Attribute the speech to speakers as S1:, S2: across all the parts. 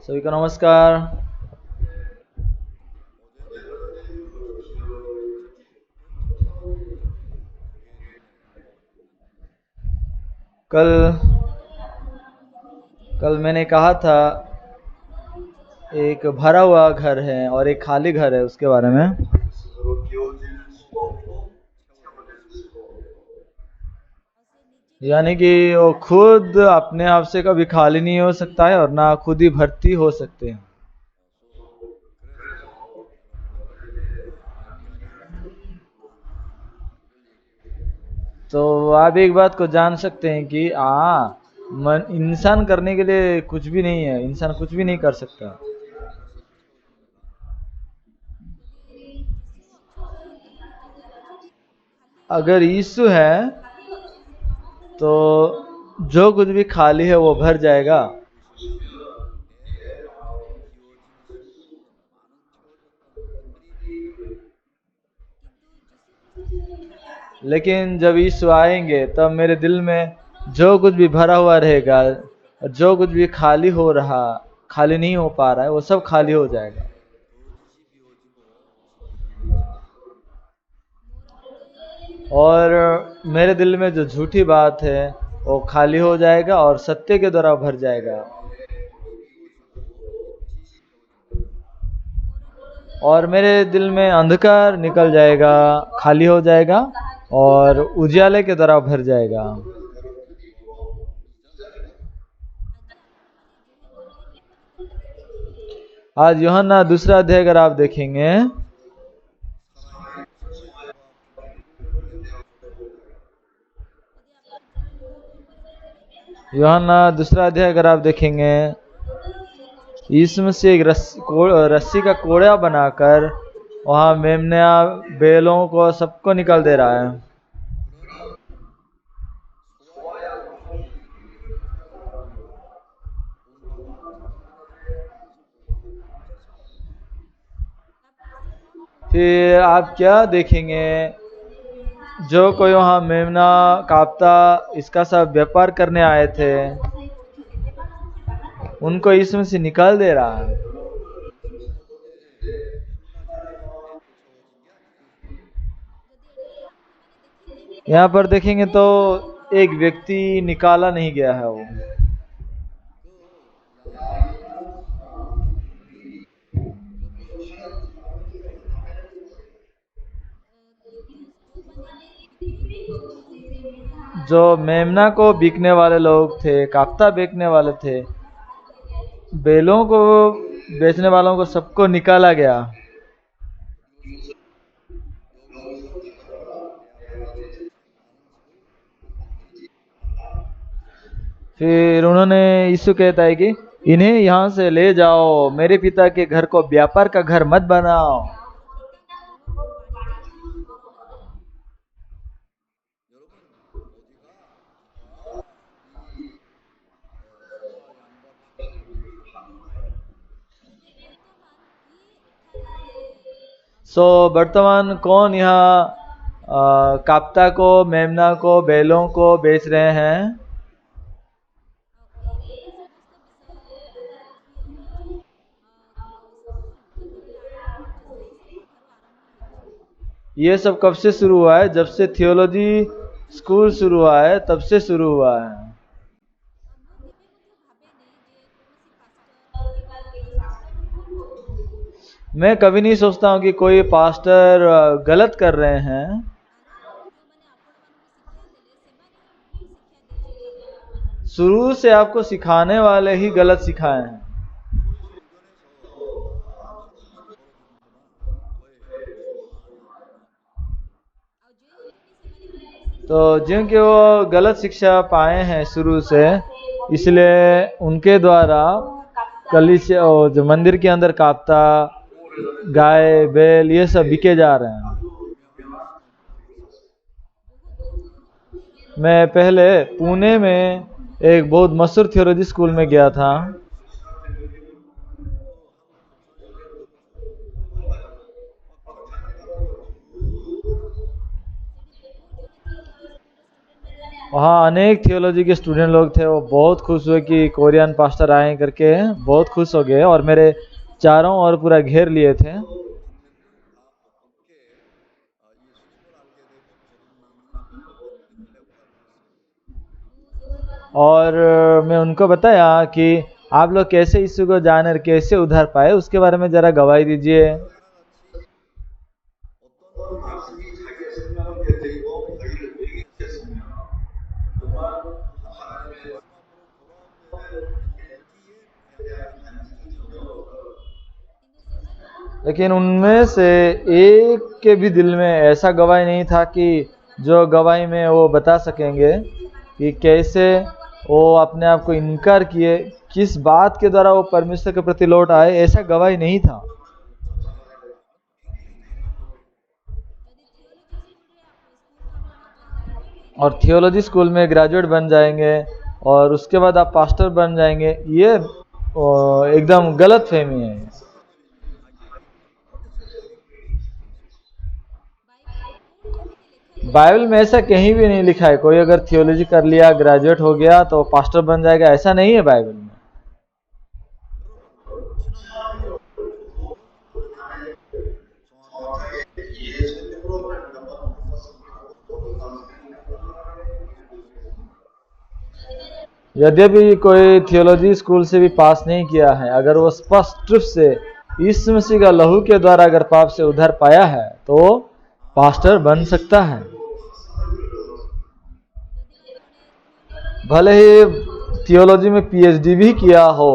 S1: सभी को नमस्कार। कल कल मैंने कहा था एक भरा हुआ घर है और एक खाली घर है, उसके बारे में। यानी कि वो खुद अपने आप से कभी खाली नहीं हो सकता है और ना खुद ही भर्ती हो सकते हैं। तो आप एक बात को जान सकते हैं कि मन इंसान करने के लिए कुछ भी नहीं है, इंसान कुछ भी नहीं कर सकता। अगर यीशु है तो जो कुछ भी खाली है वो भर जाएगा। लेकिन जब यीशु आएंगे तब मेरे दिल में जो कुछ भी भरा हुआ रहेगा, जो कुछ भी खाली नहीं हो पा रहा है, वो सब खाली हो जाएगा। और मेरे दिल में जो झूठी बात है वो खाली हो जाएगा और सत्य के द्वारा भर जाएगा। और मेरे दिल में अंधकार निकल जाएगा, खाली हो जाएगा और उजाले के द्वारा भर जाएगा। आज यूहन्ना दूसरा अध्याय अगर आप देखेंगे, यूहन्ना दूसरा अध्याय अगर आप देखेंगे, यीशु मसीह एक रस्सी का कोड़ा बनाकर वहां मेमना बैलों को सबको निकाल दे रहा है। फिर आप क्या देखेंगे, जो कोई वहां मेमना कापता इसका सब व्यापार करने आए थे, उनको इसमें से निकाल दे रहा है। यहाँ पर देखेंगे तो एक व्यक्ति निकाला नहीं गया है। वो जो मेमना को बिकने वाले लोग थे, काफ्ता बेचने वाले थे, बैलों को बेचने वालों को सबको निकाला गया। फिर उन्होंने, यीशु कहता है कि इन्हें यहाँ से ले जाओ, मेरे पिता के घर को व्यापार का घर मत बनाओ। वर्तमान कौन यहाँ काप्ता को, मेमना को, बैलों को बेच रहे हैं? ये सब कब से शुरू हुआ है? जब से थियोलॉजी स्कूल शुरू हुआ है तब से शुरू हुआ है। मैं कभी नहीं सोचता हूँ कि कोई पास्टर गलत कर रहे हैं। शुरू से आपको सिखाने वाले ही गलत सिखाए हैं। तो जिनके वो गलत शिक्षा पाए हैं शुरू से, इसलिए उनके द्वारा कलीसिया जो मंदिर के अंदर काप्ता, गाय, बैल ये सब बिके जा रहे हैं। मैं पहले पुणे में एक बहुत मशहूर थियोलॉजी स्कूल में गया था। वहाँ अनेक थियोलॉजी के स्टूडेंट लोग थे, वो बहुत खुश हुए कि कोरियन पास्टर आए करके, बहुत खुश हो गए और मेरे चारों ओर पूरा घेर लिए थे। और मैं उनको बताया कि आप लोग कैसे यीशु को जाने और कैसे उद्धार पाए, उसके बारे में जरा गवाही दीजिए। लेकिन उनमें से एक के भी दिल में ऐसा गवाही नहीं था कि जो गवाही में वो बता सकेंगे कि कैसे वो अपने आप को इनकार किए, किस बात के द्वारा वो परमेश्वर के प्रति लौट आए, ऐसा गवाही नहीं था। और थियोलॉजी स्कूल में ग्रेजुएट बन जाएंगे और उसके बाद आप पास्टर बन जाएंगे, ये एकदम गलत फहमी है। बाइबल में ऐसा कहीं भी नहीं लिखा है कोई अगर थियोलॉजी कर लिया, ग्रेजुएट हो गया तो पास्टर बन जाएगा, ऐसा नहीं है बाइबल में। यद्यपि कोई थियोलॉजी स्कूल से भी पास नहीं किया है, अगर वो स्पष्ट रूप से यीशु मसीह का लहू के द्वारा अगर पाप से उद्धार पाया है तो पास्टर बन सकता है, भले ही थियोलॉजी में पीएचडी भी किया हो।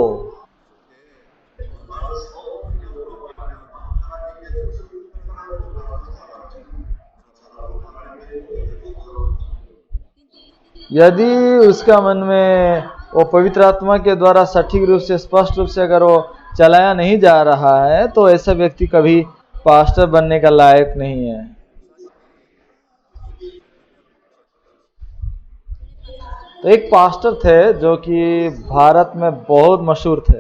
S1: यदि उसका मन में वो पवित्र आत्मा के द्वारा सटीक रूप से, स्पष्ट रूप से अगर वो चलाया नहीं जा रहा है तो ऐसा व्यक्ति कभी पास्टर बनने का लायक नहीं है। तो एक पास्टर थे जो कि भारत में बहुत मशहूर थे।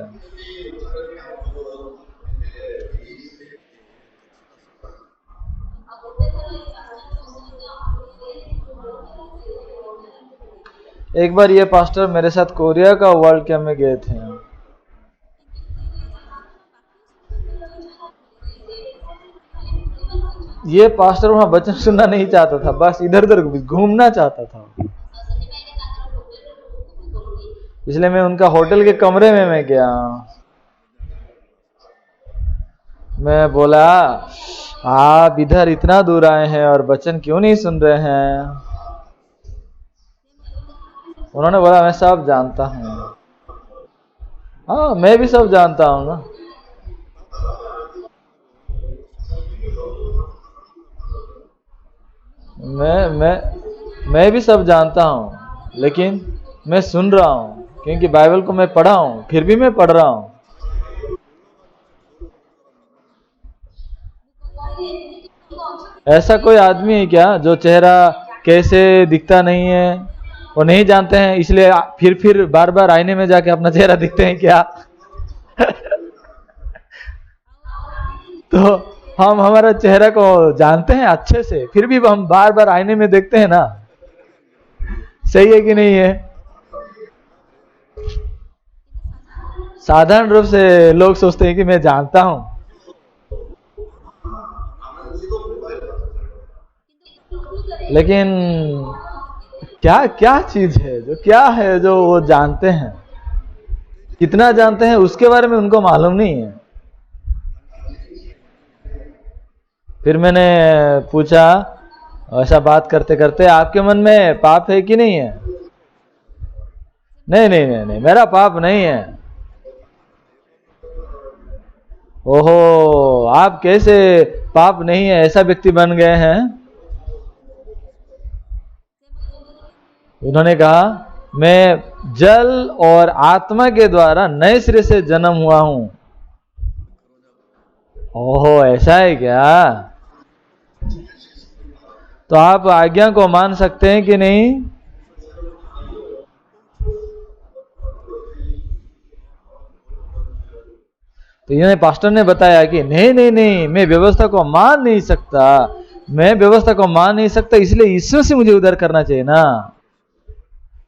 S1: एक बार ये पास्टर मेरे साथ कोरिया का वर्ल्ड कैंप में गए थे। ये पास्टर वहां वचन सुनना नहीं चाहता था, बस इधर उधर घूमना चाहता था। इसलिए मैं उनका होटल के कमरे में मैं गया। मैं बोला, आप इधर इतना दूर आए हैं और वचन क्यों नहीं सुन रहे हैं? उन्होंने बोला, मैं सब जानता हूँ। हाँ, मैं भी सब जानता हूँ ना। मैं भी सब जानता हूँ, लेकिन मैं सुन रहा हूँ क्योंकि बाइबल को मैं पढ़ा हूँ, फिर भी मैं पढ़ रहा हूँ। ऐसा कोई आदमी है क्या जो चेहरा कैसे दिखता नहीं है वो नहीं जानते हैं, इसलिए फिर बार बार आईने में जाके अपना चेहरा दिखते हैं क्या? तो हम हमारा चेहरा को जानते हैं अच्छे से, फिर भी हम बार बार आईने में देखते हैं ना। सही है कि नहीं है? साधारण रूप से लोग सोचते हैं कि मैं जानता हूं, लेकिन क्या क्या चीज है जो वो जानते हैं, कितना जानते हैं उसके बारे में उनको मालूम नहीं है। फिर मैंने पूछा, ऐसा बात करते करते, आपके मन में पाप है कि नहीं है? नहीं, मेरा पाप नहीं है। ओहो, आप कैसे पाप नहीं है ऐसा व्यक्ति बन गए हैं? उन्होंने कहा, मैं जल और आत्मा के द्वारा नए सिरे से जन्म हुआ हूं। ओहो, ऐसा है क्या? तो आप आज्ञा को मान सकते हैं कि नहीं? तो इन्होंने पास्टर ने बताया कि नहीं, मैं व्यवस्था को मान नहीं सकता, इसलिए ईश्वर से मुझे उद्धार करना चाहिए ना।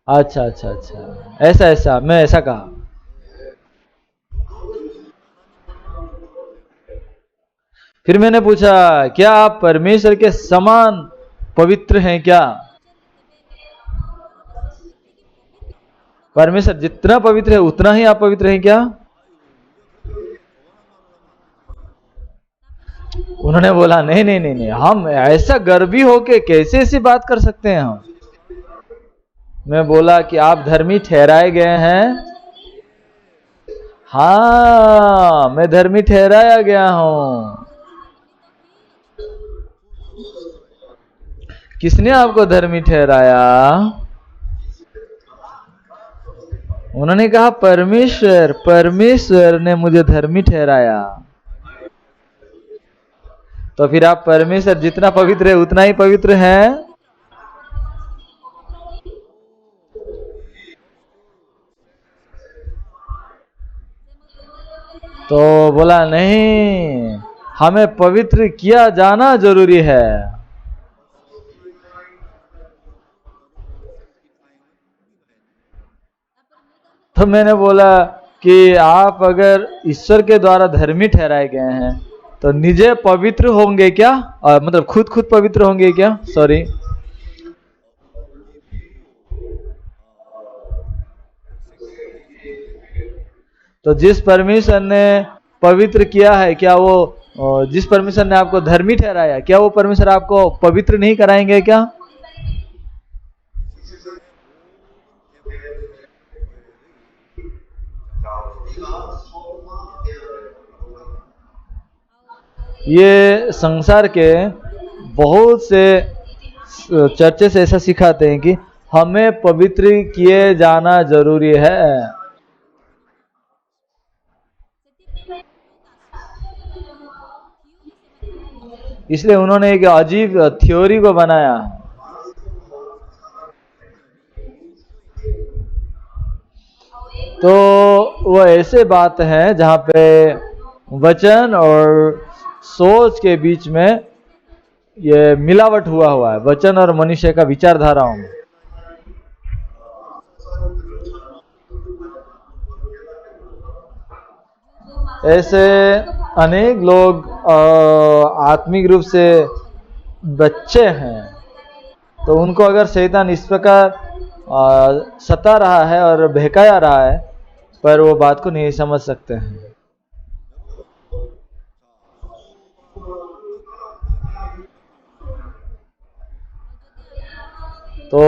S1: अच्छा अच्छा अच्छा, ऐसा ऐसा मैं ऐसा कहा। फिर मैंने पूछा क्या आप परमेश्वर के समान पवित्र हैं क्या? परमेश्वर जितना पवित्र है उतना ही आप पवित्र हैं क्या? उन्होंने बोला नहीं नहीं नहीं नहीं, हम ऐसा गर्वी होके कैसे ऐसी बात कर सकते हैं हम। मैं बोला कि आप धर्मी ठहराए गए हैं। हाँ, मैं धर्मी ठहराया गया हूं। किसने आपको धर्मी ठहराया? उन्होंने कहा परमेश्वर, परमेश्वर ने मुझे धर्मी ठहराया। तो फिर आप परमेश्वर जितना पवित्र है उतना ही पवित्र है। तो बोला नहीं, हमें पवित्र किया जाना जरूरी है। तो मैंने बोला कि आप अगर ईश्वर के द्वारा धर्मी ठहराए गए हैं तो निजे पवित्र होंगे क्या? मतलब खुद खुद पवित्र होंगे क्या? सॉरी। तो जिस परमेश्वर ने पवित्र किया है, क्या वो जिस परमेश्वर ने आपको धर्मी ठहराया, क्या वो परमेश्वर आपको पवित्र नहीं कराएंगे क्या? ये संसार के बहुत से चर्चे से ऐसा सिखाते हैं कि हमें पवित्र किए जाना जरूरी है। इसलिए उन्होंने एक अजीब थ्योरी को बनाया। तो वो ऐसे बात है जहां पे वचन और सोच के बीच में ये मिलावट हुआ है, वचन और मनुष्य का विचारधाराओं में। ऐसे अनेक लोग आत्मिक रूप से बच्चे हैं, तो उनको अगर शैतान इस प्रकार सता रहा है और बहकाया रहा है, पर वो बात को नहीं समझ सकते हैं। तो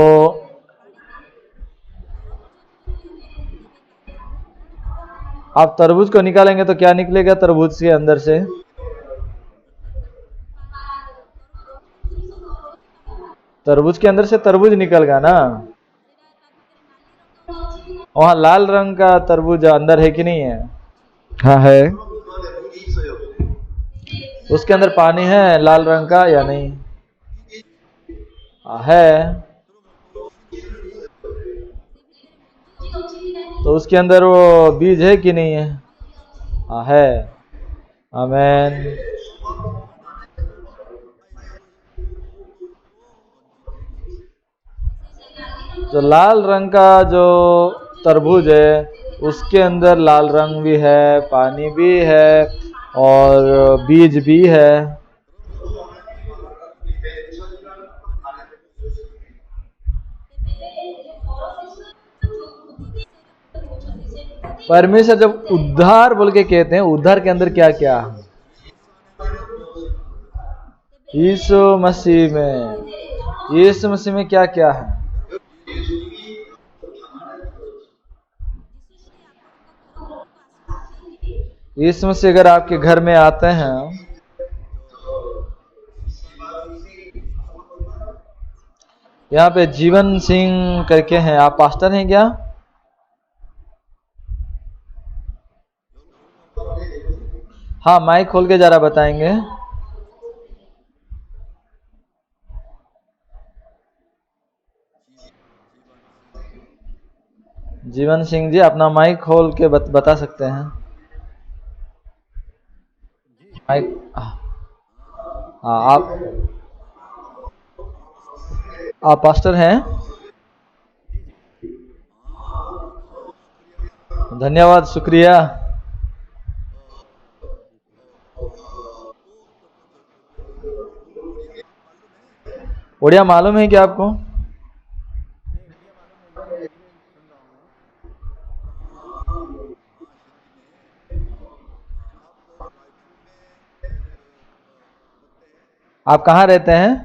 S1: आप तरबूज को निकालेंगे तो क्या निकलेगा तरबूज के अंदर से? तरबूज के अंदर से तरबूज निकलेगा ना। वहां लाल रंग का तरबूज अंदर है कि नहीं है? हाँ है। उसके अंदर पानी है लाल रंग का या नहीं? है। तो उसके अंदर वो बीज है कि नहीं है? है। आमेन। जो लाल रंग का जो तरबूज है उसके अंदर लाल रंग भी है, पानी भी है और बीज भी है। परमेश्वर जब उद्धार बोल के कहते हैं, उद्धार के अंदर क्या क्या है? यीशु मसीह में, यीशु मसीह में क्या क्या है? यीशु मसीह अगर आपके घर में आते हैं, यहाँ पे जीवन सिंह करके हैं, आप पास्टर हैं क्या? हाँ, माइक खोल के जरा बताएंगे। जीवन सिंह जी अपना माइक खोल के बता सकते हैं? माइक। हाँ, आप पास्टर हैं? धन्यवाद, शुक्रिया। उड़िया मालूम है क्या आपको? आप कहाँ रहते हैं?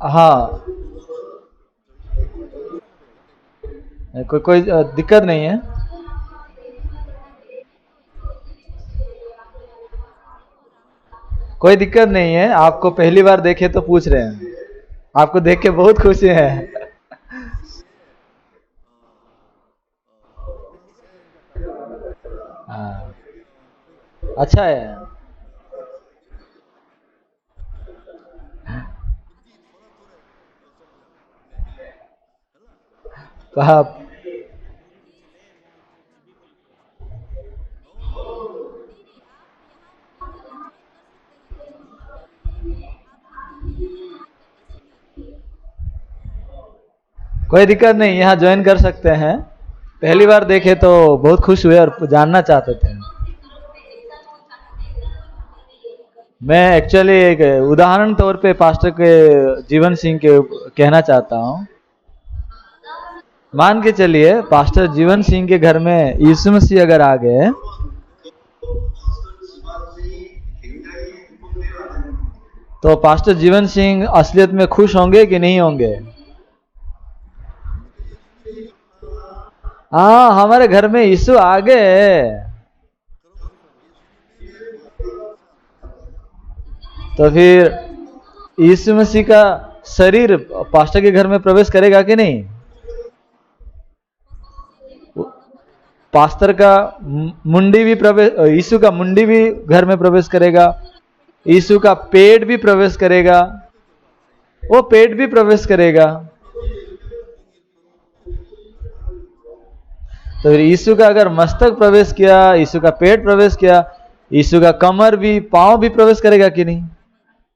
S1: हाँ, कोई दिक्कत नहीं है। कोई दिक्कत नहीं है, आपको पहली बार देखे तो पूछ रहे हैं। आपको देख के बहुत खुशी है। हाँ, अच्छा है। तो आप कोई दिक्कत नहीं, यहाँ ज्वाइन कर सकते हैं। पहली बार देखे तो बहुत खुश हुए और जानना चाहते थे। मैं एक्चुअली एक उदाहरण तौर पे पास्टर के जीवन सिंह के कहना चाहता हूँ। मान के चलिए पास्टर जीवन सिंह के घर में यीशु मसीह अगर आ गए तो पास्टर जीवन सिंह असलियत में खुश होंगे कि नहीं होंगे? हाँ, हमारे घर में यीशु आ गए, तो फिर यीशु मसीह का शरीर पास्टर के घर में प्रवेश करेगा कि नहीं? पास्टर का मुंडी भी प्रवेश, यीशु का मुंडी भी घर में प्रवेश करेगा, यीशु का पेट भी प्रवेश करेगा, वो पेट भी प्रवेश करेगा। तो फिर यीशु का अगर मस्तक प्रवेश किया, यीशु का पेट प्रवेश किया, यीशु का कमर भी, पांव भी प्रवेश करेगा कि नहीं?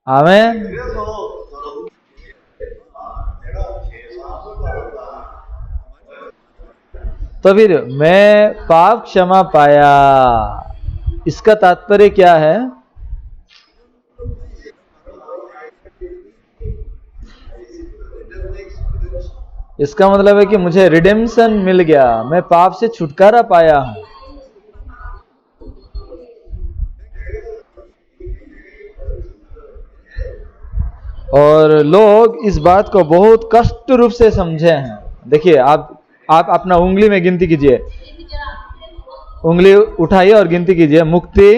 S1: आमीन। तो फिर मैं पाप क्षमा पाया, इसका तात्पर्य क्या है? इसका मतलब है कि मुझे रिडेम्पशन मिल गया, मैं पाप से छुटकारा पाया हूं। और लोग इस बात को बहुत कष्ट रूप से समझे हैं। देखिए, आप अपना उंगली में गिनती कीजिए, उंगली उठाइए और गिनती कीजिए। मुक्ति,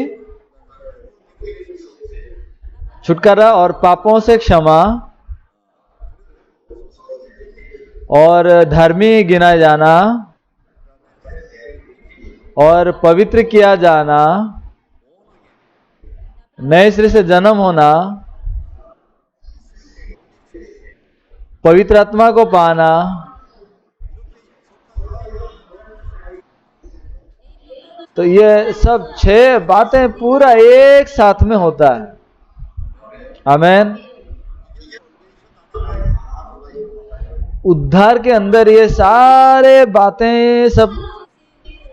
S1: छुटकारा और पापों से क्षमा और धर्मी गिना जाना और पवित्र किया जाना, नए सिरे से जन्म होना, पवित्र आत्मा को पाना, तो ये सब 6 बातें पूरा एक साथ में होता है। आमीन। उद्धार के अंदर ये सारे बातें सब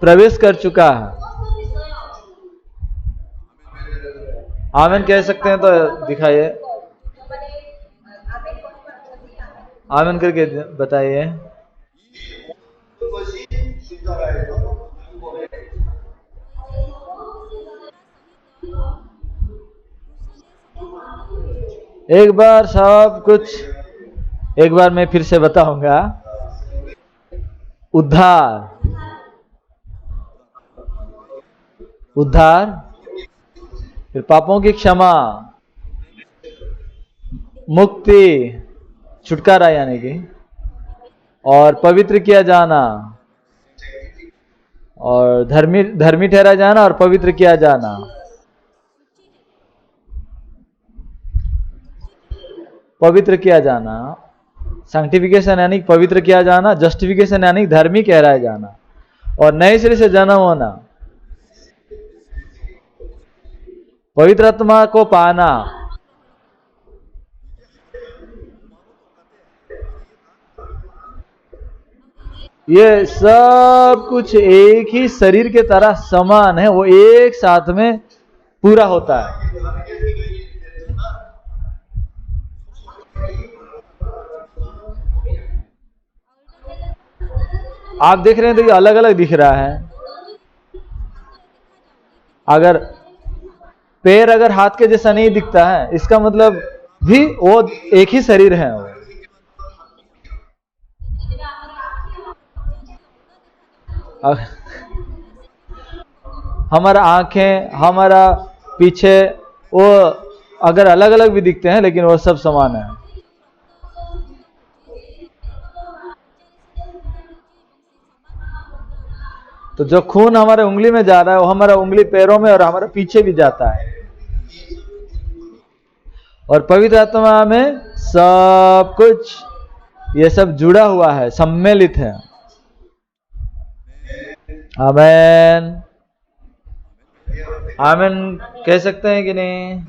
S1: प्रवेश कर चुका है। आमीन कह सकते हैं तो दिखाइए, आमीन करके बताइए। एक बार सब कुछ, एक बार मैं फिर से बताऊंगा। उद्धार, उद्धार, फिर पापों की क्षमा, मुक्ति, छुटकारा यानी कि, और पवित्र किया जाना, और धर्मी ठहरा जाना और पवित्र किया जाना। पवित्र किया जाना, सैंक्टिफिकेशन यानी पवित्र किया जाना, जस्टिफिकेशन यानी धर्मी कहलाया जाना, और नए सिरे से जन्म होना, पवित्र आत्मा को पाना, ये सब कुछ एक ही शरीर के तरह समान है, वो एक साथ में पूरा होता है। आप देख रहे हैं तो ये अलग अलग दिख रहा है। अगर पैर अगर हाथ के जैसा नहीं दिखता है, इसका मतलब भी वो एक ही शरीर है। वो हमारा आंखें, हमारा पीछे, वो अगर अलग अलग भी दिखते हैं लेकिन वो सब समान है। तो जो खून हमारे उंगली में जा रहा है वो हमारा उंगली पैरों में और हमारे पीछे भी जाता है। और पवित्र आत्मा में सब कुछ ये सब जुड़ा हुआ है, सम्मिलित है। आमेन, आमेन कह सकते हैं कि नहीं?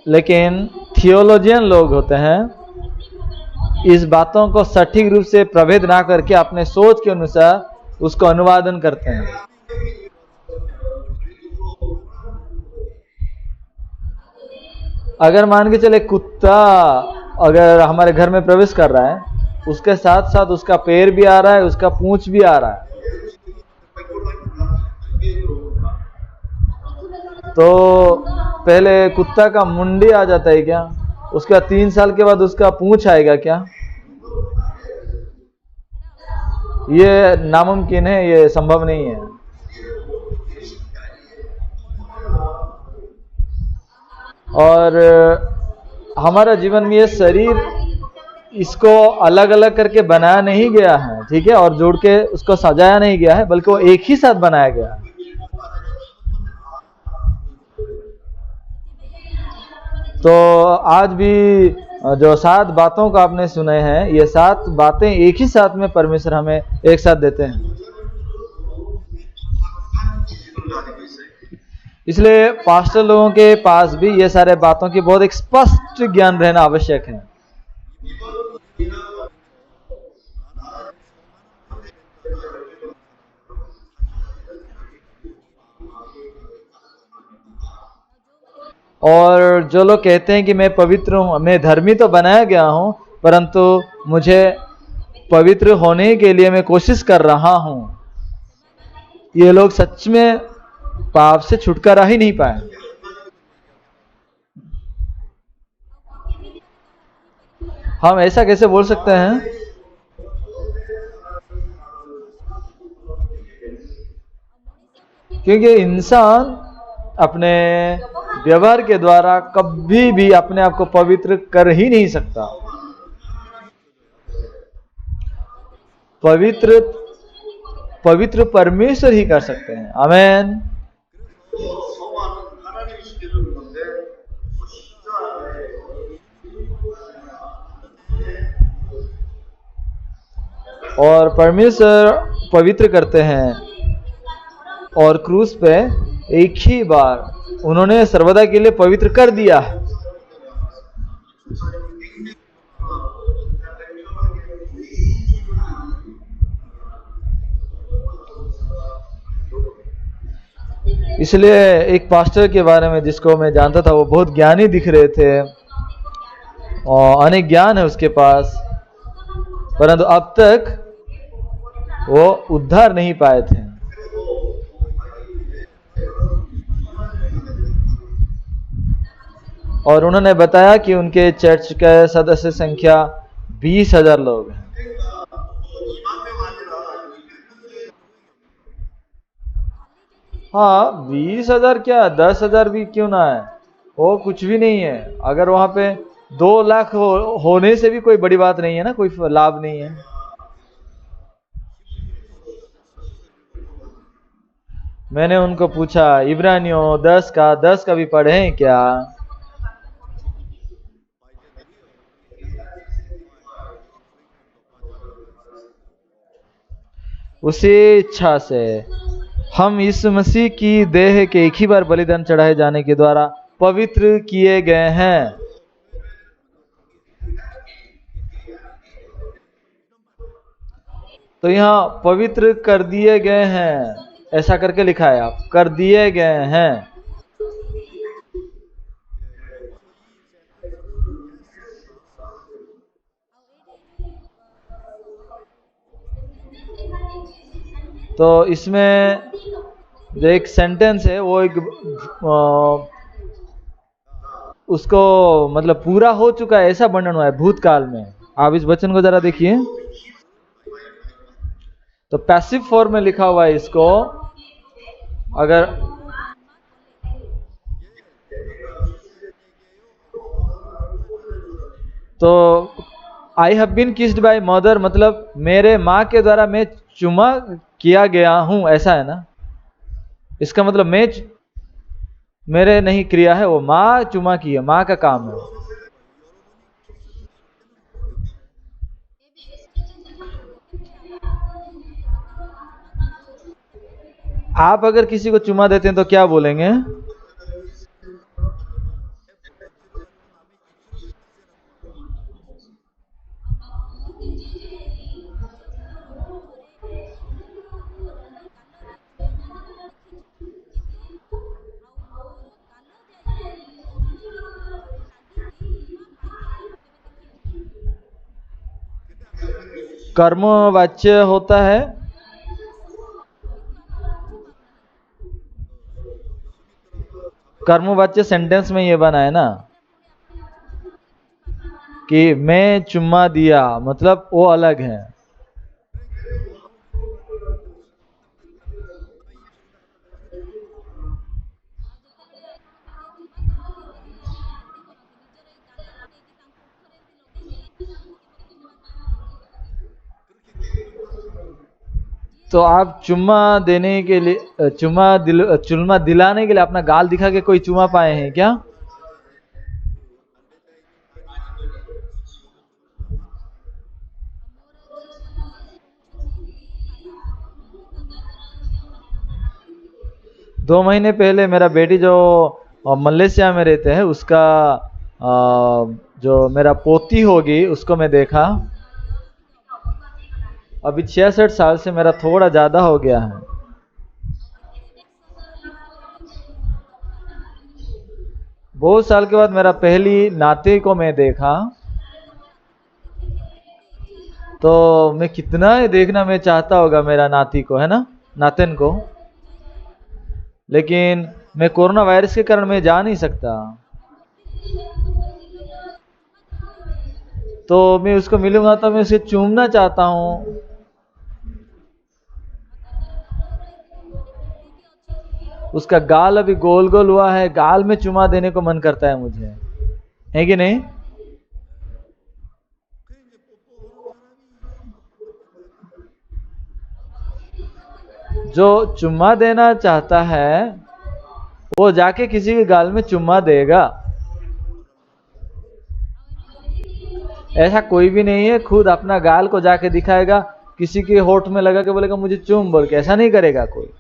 S1: लेकिन थियोलॉजियन लोग होते हैं, इस बातों को सटीक रूप से प्रभेद ना करके अपने सोच के अनुसार उसको अनुवादन करते हैं। अगर मान के चले कुत्ता अगर हमारे घर में प्रवेश कर रहा है, उसके साथ साथ उसका पैर भी आ रहा है, उसका पूंछ भी आ रहा है, तो पहले कुत्ता का मुंडी आ जाता है क्या? उसके बाद 3 साल के बाद उसका पूंछ आएगा क्या? ये नामुमकिन है, ये संभव नहीं है। और हमारा जीवन में ये शरीर, इसको अलग अलग करके बनाया नहीं गया है, ठीक है, और जोड़ के उसको सजाया नहीं गया है, बल्कि वो एक ही साथ बनाया गया है। तो आज भी जो 7 बातों को आपने सुने हैं, ये 7 बातें एक ही साथ में परमेश्वर हमें एक साथ देते हैं। इसलिए पास्टर लोगों के पास भी ये सारे बातों की बहुत एक स्पष्ट ज्ञान रहना आवश्यक है। और जो लोग कहते हैं कि मैं पवित्र हूं, मैं धर्मी तो बनाया गया हूं, परंतु मुझे पवित्र होने के लिए मैं कोशिश कर रहा हूं, ये लोग सच में पाप से छुटकारा ही नहीं पाए। हम ऐसा कैसे बोल सकते हैं? क्योंकि इंसान अपने व्यवहार के द्वारा कभी भी अपने आप को पवित्र कर ही नहीं सकता। पवित्र परमेश्वर ही कर सकते हैं। आमेन। और परमेश्वर पवित्र करते हैं, और क्रूस पे एक ही बार उन्होंने सर्वदा के लिए पवित्र कर दिया है। इसलिए एक पास्टर के बारे में जिसको मैं जानता था, वो बहुत ज्ञानी दिख रहे थे और अनेक ज्ञान है उसके पास, परंतु अब तक वो उद्धार नहीं पाए थे। और उन्होंने बताया कि उनके चर्च का सदस्य संख्या 20,000 लोग हैं। हाँ, 20,000 क्या 10,000 भी क्यों ना है, वो कुछ भी नहीं है। अगर वहां पे 2 लाख होने से भी कोई बड़ी बात नहीं है ना, कोई लाभ नहीं है। मैंने उनको पूछा, इब्रानियों 10 का भी पढ़े हैं क्या? उसी इच्छा से हम यीशु मसीह की देह के एक ही बार बलिदान चढ़ाए जाने के द्वारा पवित्र किए गए हैं। तो यहाँ पवित्र कर दिए गए हैं, ऐसा करके लिखा है, आप कर दिए गए हैं। तो इसमें जो एक सेंटेंस है वो एक उसको मतलब पूरा हो चुका है ऐसा वर्णन हुआ है भूतकाल में। आप इस वचन को जरा देखिए, तो पैसिव फॉर्म में लिखा हुआ है इसको। अगर तो I have been kissed by mother, मतलब मेरे माँ के द्वारा मैं चुमा किया गया हूं, ऐसा है ना। इसका मतलब मैं मेरे नहीं क्रिया है, वो माँ चुमा की है, माँ का काम है। आप अगर किसी को चुमा देते हैं तो क्या बोलेंगे? कर्मवाच्य होता है। कर्मवाच्य सेंटेंस में ये बना है ना कि मैं चुम्मा दिया, मतलब वो अलग है। तो आप चुम्मा देने के लिए, चुम्मा दिलाने के लिए अपना गाल दिखा के कोई चुम्मा पाए हैं क्या? दो महीने पहले मेरा बेटी जो मलेशिया में रहते हैं उसका जो मेरा पोती होगी उसको मैं देखा। अभी 66 साल से मेरा थोड़ा ज्यादा हो गया है। बहुत साल के बाद मेरा पहली नाते को मैं देखा, तो मैं कितना देखना मैं चाहता होगा मेरा नाती को, है ना, नातिन को। लेकिन मैं कोरोना वायरस के कारण मैं जा नहीं सकता, तो मैं उसको मिलूंगा तो मैं उसे चूमना चाहता हूँ। उसका गाल अभी गोल गोल हुआ है, गाल में चुमा देने को मन करता है मुझे, है कि नहीं? जो चुम्मा देना चाहता है वो जाके किसी के गाल में चुम्मा देगा। ऐसा कोई भी नहीं है खुद अपना गाल को जाके दिखाएगा, किसी के होठ में लगा के बोलेगा मुझे चूम बोल के, ऐसा नहीं करेगा कोई।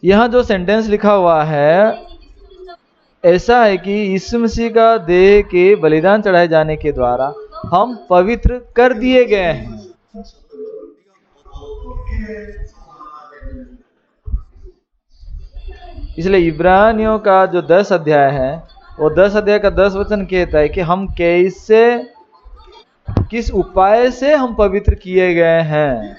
S1: यहां जो सेंटेंस लिखा हुआ है ऐसा है कि यीशु मसीह का देह के बलिदान चढ़ाए जाने के द्वारा हम पवित्र कर दिए गए हैं। इसलिए इब्रानियों का जो 10 अध्याय है वो 10 अध्याय का 10 वचन कहता है कि हम कैसे, किस उपाय से हम पवित्र किए गए हैं।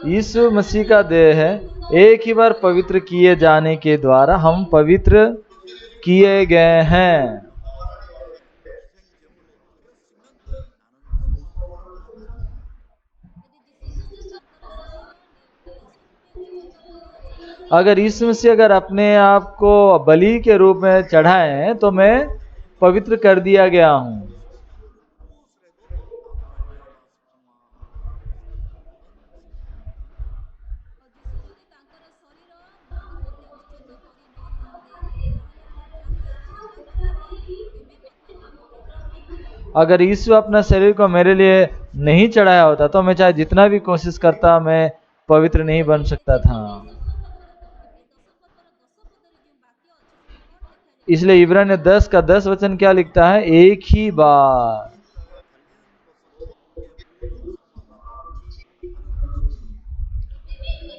S1: यीशु मसीह का देह है, एक ही बार पवित्र किए जाने के द्वारा हम पवित्र किए गए हैं। अगर यीशु मसीह अगर अपने आप को बलि के रूप में चढ़ाए तो मैं पवित्र कर दिया गया हूं। अगर यीशु अपना शरीर को मेरे लिए नहीं चढ़ाया होता तो मैं चाहे जितना भी कोशिश करता मैं पवित्र नहीं बन सकता था। इसलिए इब्रानियों 10 का 10 वचन क्या लिखता है? एक ही बार।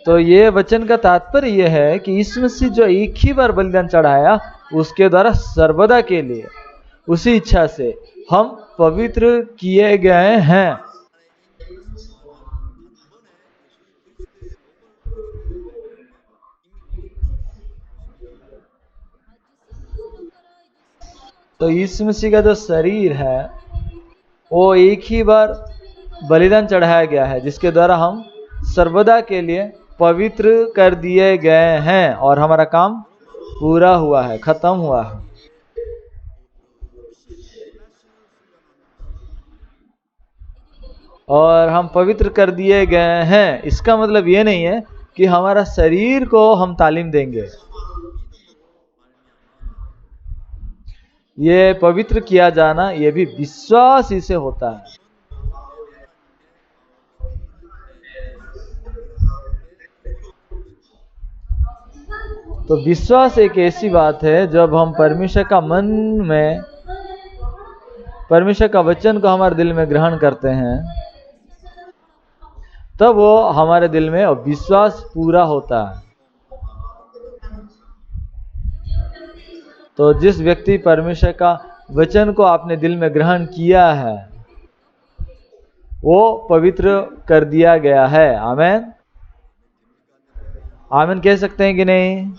S1: तो ये वचन का तात्पर्य यह है कि यीशु मसीह जो एक ही बार बलिदान चढ़ाया, उसके द्वारा सर्वदा के लिए उसी इच्छा से हम पवित्र किए गए हैं। तो यीशु मसीह का जो शरीर है वो एक ही बार बलिदान चढ़ाया गया है, जिसके द्वारा हम सर्वदा के लिए पवित्र कर दिए गए हैं और हमारा काम पूरा हुआ है, खत्म हुआ है। और हम पवित्र कर दिए गए हैं, इसका मतलब ये नहीं है कि हमारा शरीर को हम तालीम देंगे। ये पवित्र किया जाना ये भी विश्वास ही से होता है। तो विश्वास एक ऐसी बात है जब हम परमेश्वर का मन में, परमेश्वर का वचन को हमारे दिल में ग्रहण करते हैं, तब वो हमारे दिल में विश्वास पूरा होता है। तो जिस व्यक्ति परमेश्वर का वचन को आपने दिल में ग्रहण किया है वो पवित्र कर दिया गया है। आमीन, आमीन कह सकते हैं कि नहीं?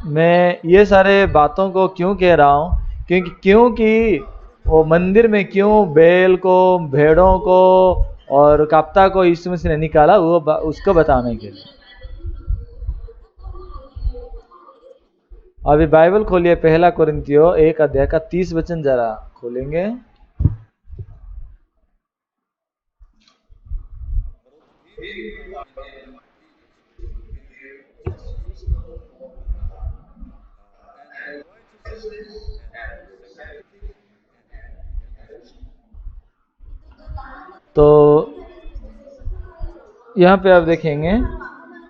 S1: मैं ये सारे बातों को क्यों कह रहा हूँ? क्योंकि वो मंदिर में क्यों बैल को, भेड़ों को और काप्ता को यीशु मसीह ने निकाला, वो उसको बताने के लिए। अभी बाइबल खोलिए, पहला कोरिन्थियों 1 अध्याय का 30 वचन जरा खोलेंगे। तो यहाँ पे आप देखेंगे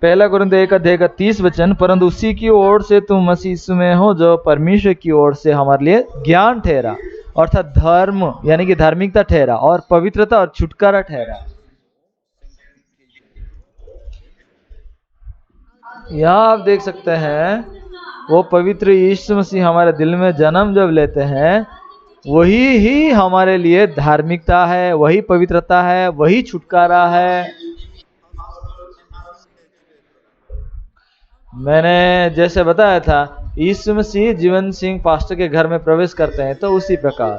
S1: पहला कोरिन्थियों 1 अध्याय का 30 वचन, परंतु उसी की ओर से तुम मसीह यीशु में हो जो परमेश्वर की ओर से हमारे लिए ज्ञान ठहरा, अर्थात धर्म यानी कि धार्मिकता ठहरा, और पवित्रता और छुटकारा ठहरा। यहाँ आप देख सकते हैं वो पवित्र यीशु मसीह हमारे दिल में जन्म जब लेते हैं, वही ही हमारे लिए धार्मिकता है, वही पवित्रता है, वही छुटकारा है। मैंने जैसे बताया था, यीशु मसीह जीवन सिंह पास्टर के घर में प्रवेश करते हैं तो उसी प्रकार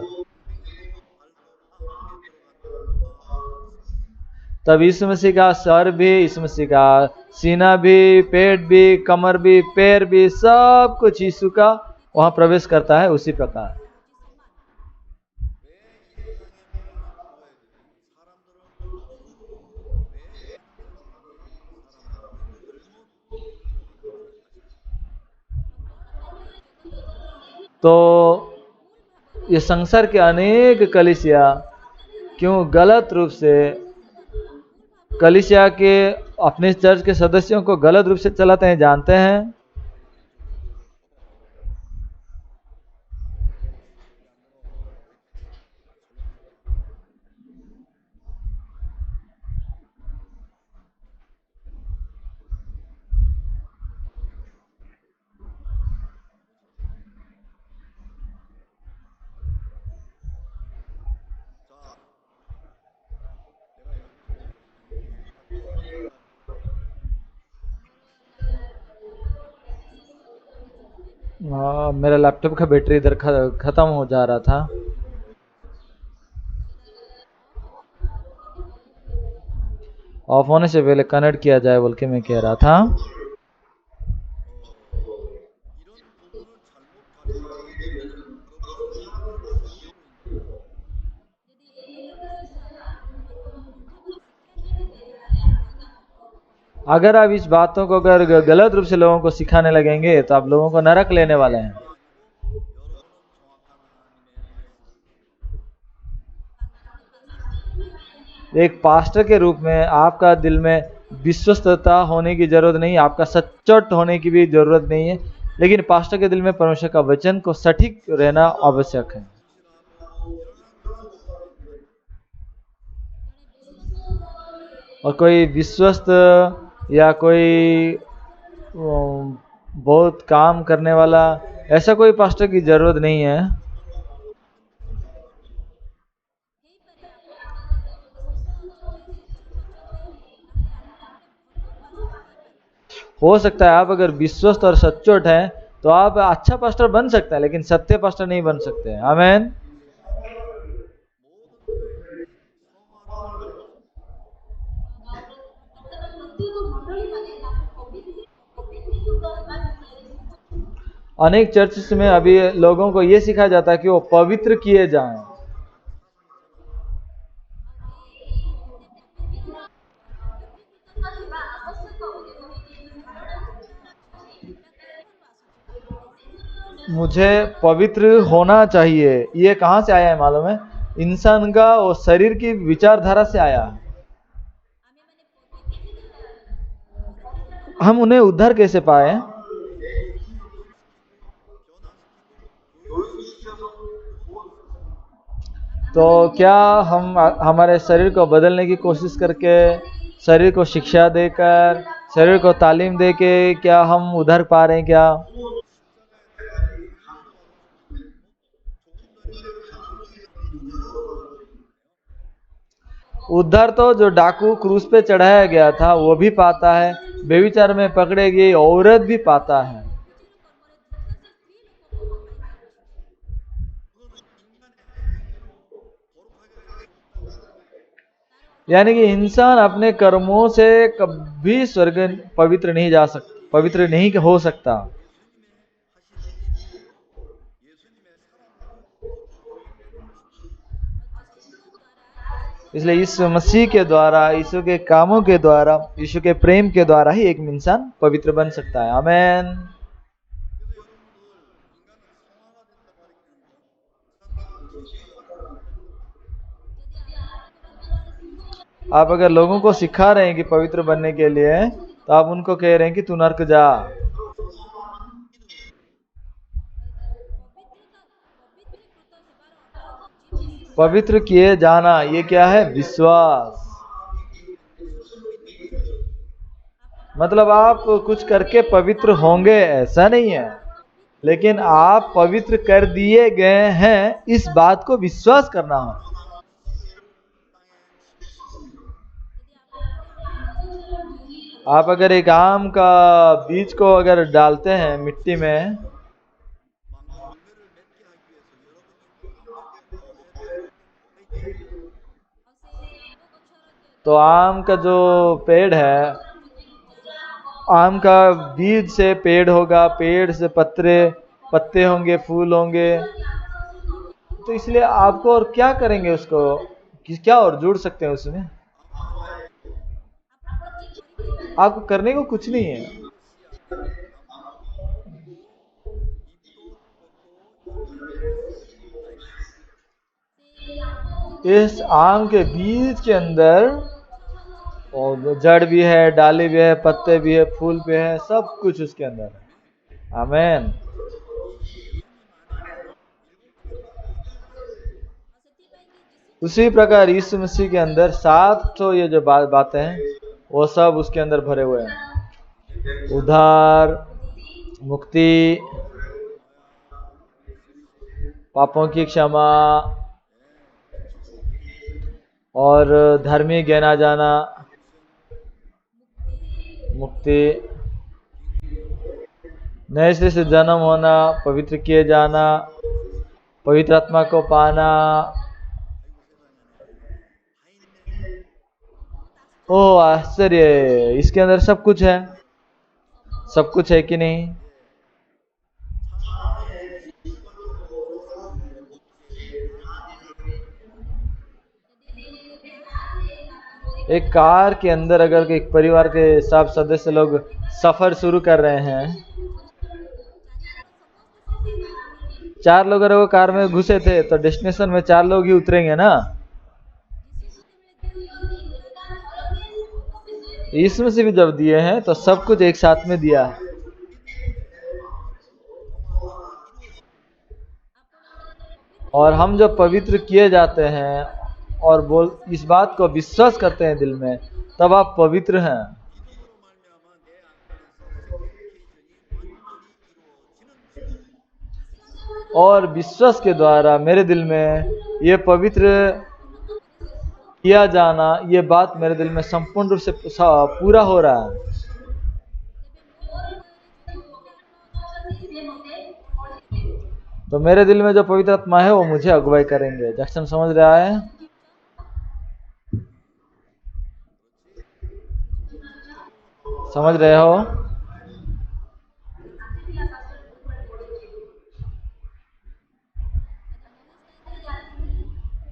S1: तब यीशु मसीह का सर भी, यीशु मसीह का सीना भी, पेट भी, कमर भी, पैर भी, सब कुछ यीशु का वहां प्रवेश करता है उसी प्रकार। तो ये संसार के अनेक कलीसिया क्यों गलत रूप से, कलीसिया के अपने चर्च के सदस्यों को गलत रूप से चलाते हैं, जानते हैं? मेरा लैपटॉप का बैटरी इधर खत्म हो जा रहा था। ऑफ होने से पहले कनेक्ट किया जाए बोल के मैं कह रहा था। अगर आप इस बातों को अगर गलत रूप से लोगों को सिखाने लगेंगे तो आप लोगों को नरक लेने वाले हैं। एक पास्टर के रूप में आपका दिल में विश्वस्तता होने की जरूरत नहीं, आपका सच्चोट होने की भी जरूरत नहीं है, लेकिन पास्टर के दिल में परमेश्वर का वचन को सटीक रहना आवश्यक है। और कोई विश्वस्त या कोई बहुत काम करने वाला ऐसा कोई पास्टर की जरूरत नहीं है। हो सकता है आप अगर विश्वस्त और सच्चोट हैं तो आप अच्छा पास्टर बन सकते हैं, लेकिन सत्य पास्टर नहीं बन सकते। आमीन। अनेक चर्च में अभी लोगों को यह सिखाया जाता है कि वो पवित्र किए जाएं। मुझे पवित्र होना चाहिए, ये कहाँ से आया है मालूम है? इंसान का वो शरीर की विचारधारा से आया। हम उन्हें उद्धार कैसे पाए? तो क्या हम हमारे शरीर को बदलने की कोशिश करके, शरीर को शिक्षा देकर, शरीर को तालीम देके क्या हम उद्धार पा रहे हैं क्या? उद्धार तो जो डाकू क्रूस पे चढ़ाया गया था वो भी पाता है, बेविचार में पकड़े गई औरत भी पाता है। यानी कि इंसान अपने कर्मों से कभी स्वर्ग पवित्र नहीं जा सकता, पवित्र नहीं हो सकता। इसलिए यीशु मसीह के द्वारा, यीशु के कामों के द्वारा, यीशु के प्रेम के द्वारा ही एक इंसान पवित्र बन सकता है। आमीन। आप अगर लोगों को सिखा रहे हैं कि पवित्र बनने के लिए, तो आप उनको कह रहे हैं कि तू नर्क जा। पवित्र किए जाना ये क्या है? विश्वास। मतलब आप कुछ करके पवित्र होंगे ऐसा नहीं है, लेकिन आप पवित्र कर दिए गए हैं इस बात को विश्वास करना हो। आप अगर एक आम का बीज को अगर डालते हैं मिट्टी में, तो आम का जो पेड़ है, आम का बीज से पेड़ होगा, पेड़ से पत्ते होंगे, फूल होंगे। तो इसलिए आपको और क्या करेंगे उसको, क्या और जोड़ सकते हैं उसमें? आपको करने को कुछ नहीं है। इस आम के बीज के अंदर और जड़ भी है, डाली भी है, पत्ते भी है, फूल भी है, सब कुछ उसके अंदर है। आमीन। उसी प्रकार यीशु मसीह के अंदर 7 तो ये जो बातें हैं वो सब उसके अंदर भरे हुए हैं। उद्धार, मुक्ति, पापों की क्षमा और धर्मी गिना जाना, मुक्ति, नए सिरे से जन्म होना, पवित्र किए जाना, पवित्र आत्मा को पाना। ओ आश्चर्य, इसके अंदर सब कुछ है, सब कुछ है कि नहीं? एक कार के अंदर अगर एक परिवार के सब सदस्य लोग सफर शुरू कर रहे हैं, 4 लोग अगर वो कार में घुसे थे तो डेस्टिनेशन में 4 लोग ही उतरेंगे ना। इसमें से भी जब दिए हैं तो सब कुछ एक साथ में दिया है। और हम जब पवित्र किए जाते हैं और इस बात को विश्वास करते हैं दिल में, तब आप पवित्र हैं। और विश्वास के द्वारा मेरे दिल में ये पवित्र किया जाना, ये बात मेरे दिल में संपूर्ण रूप से पूरा हो रहा है। तो मेरे दिल में जो पवित्र आत्मा है वो मुझे अगुवाई करेंगे। जैक्सन समझ रहा है? समझ रहे हो?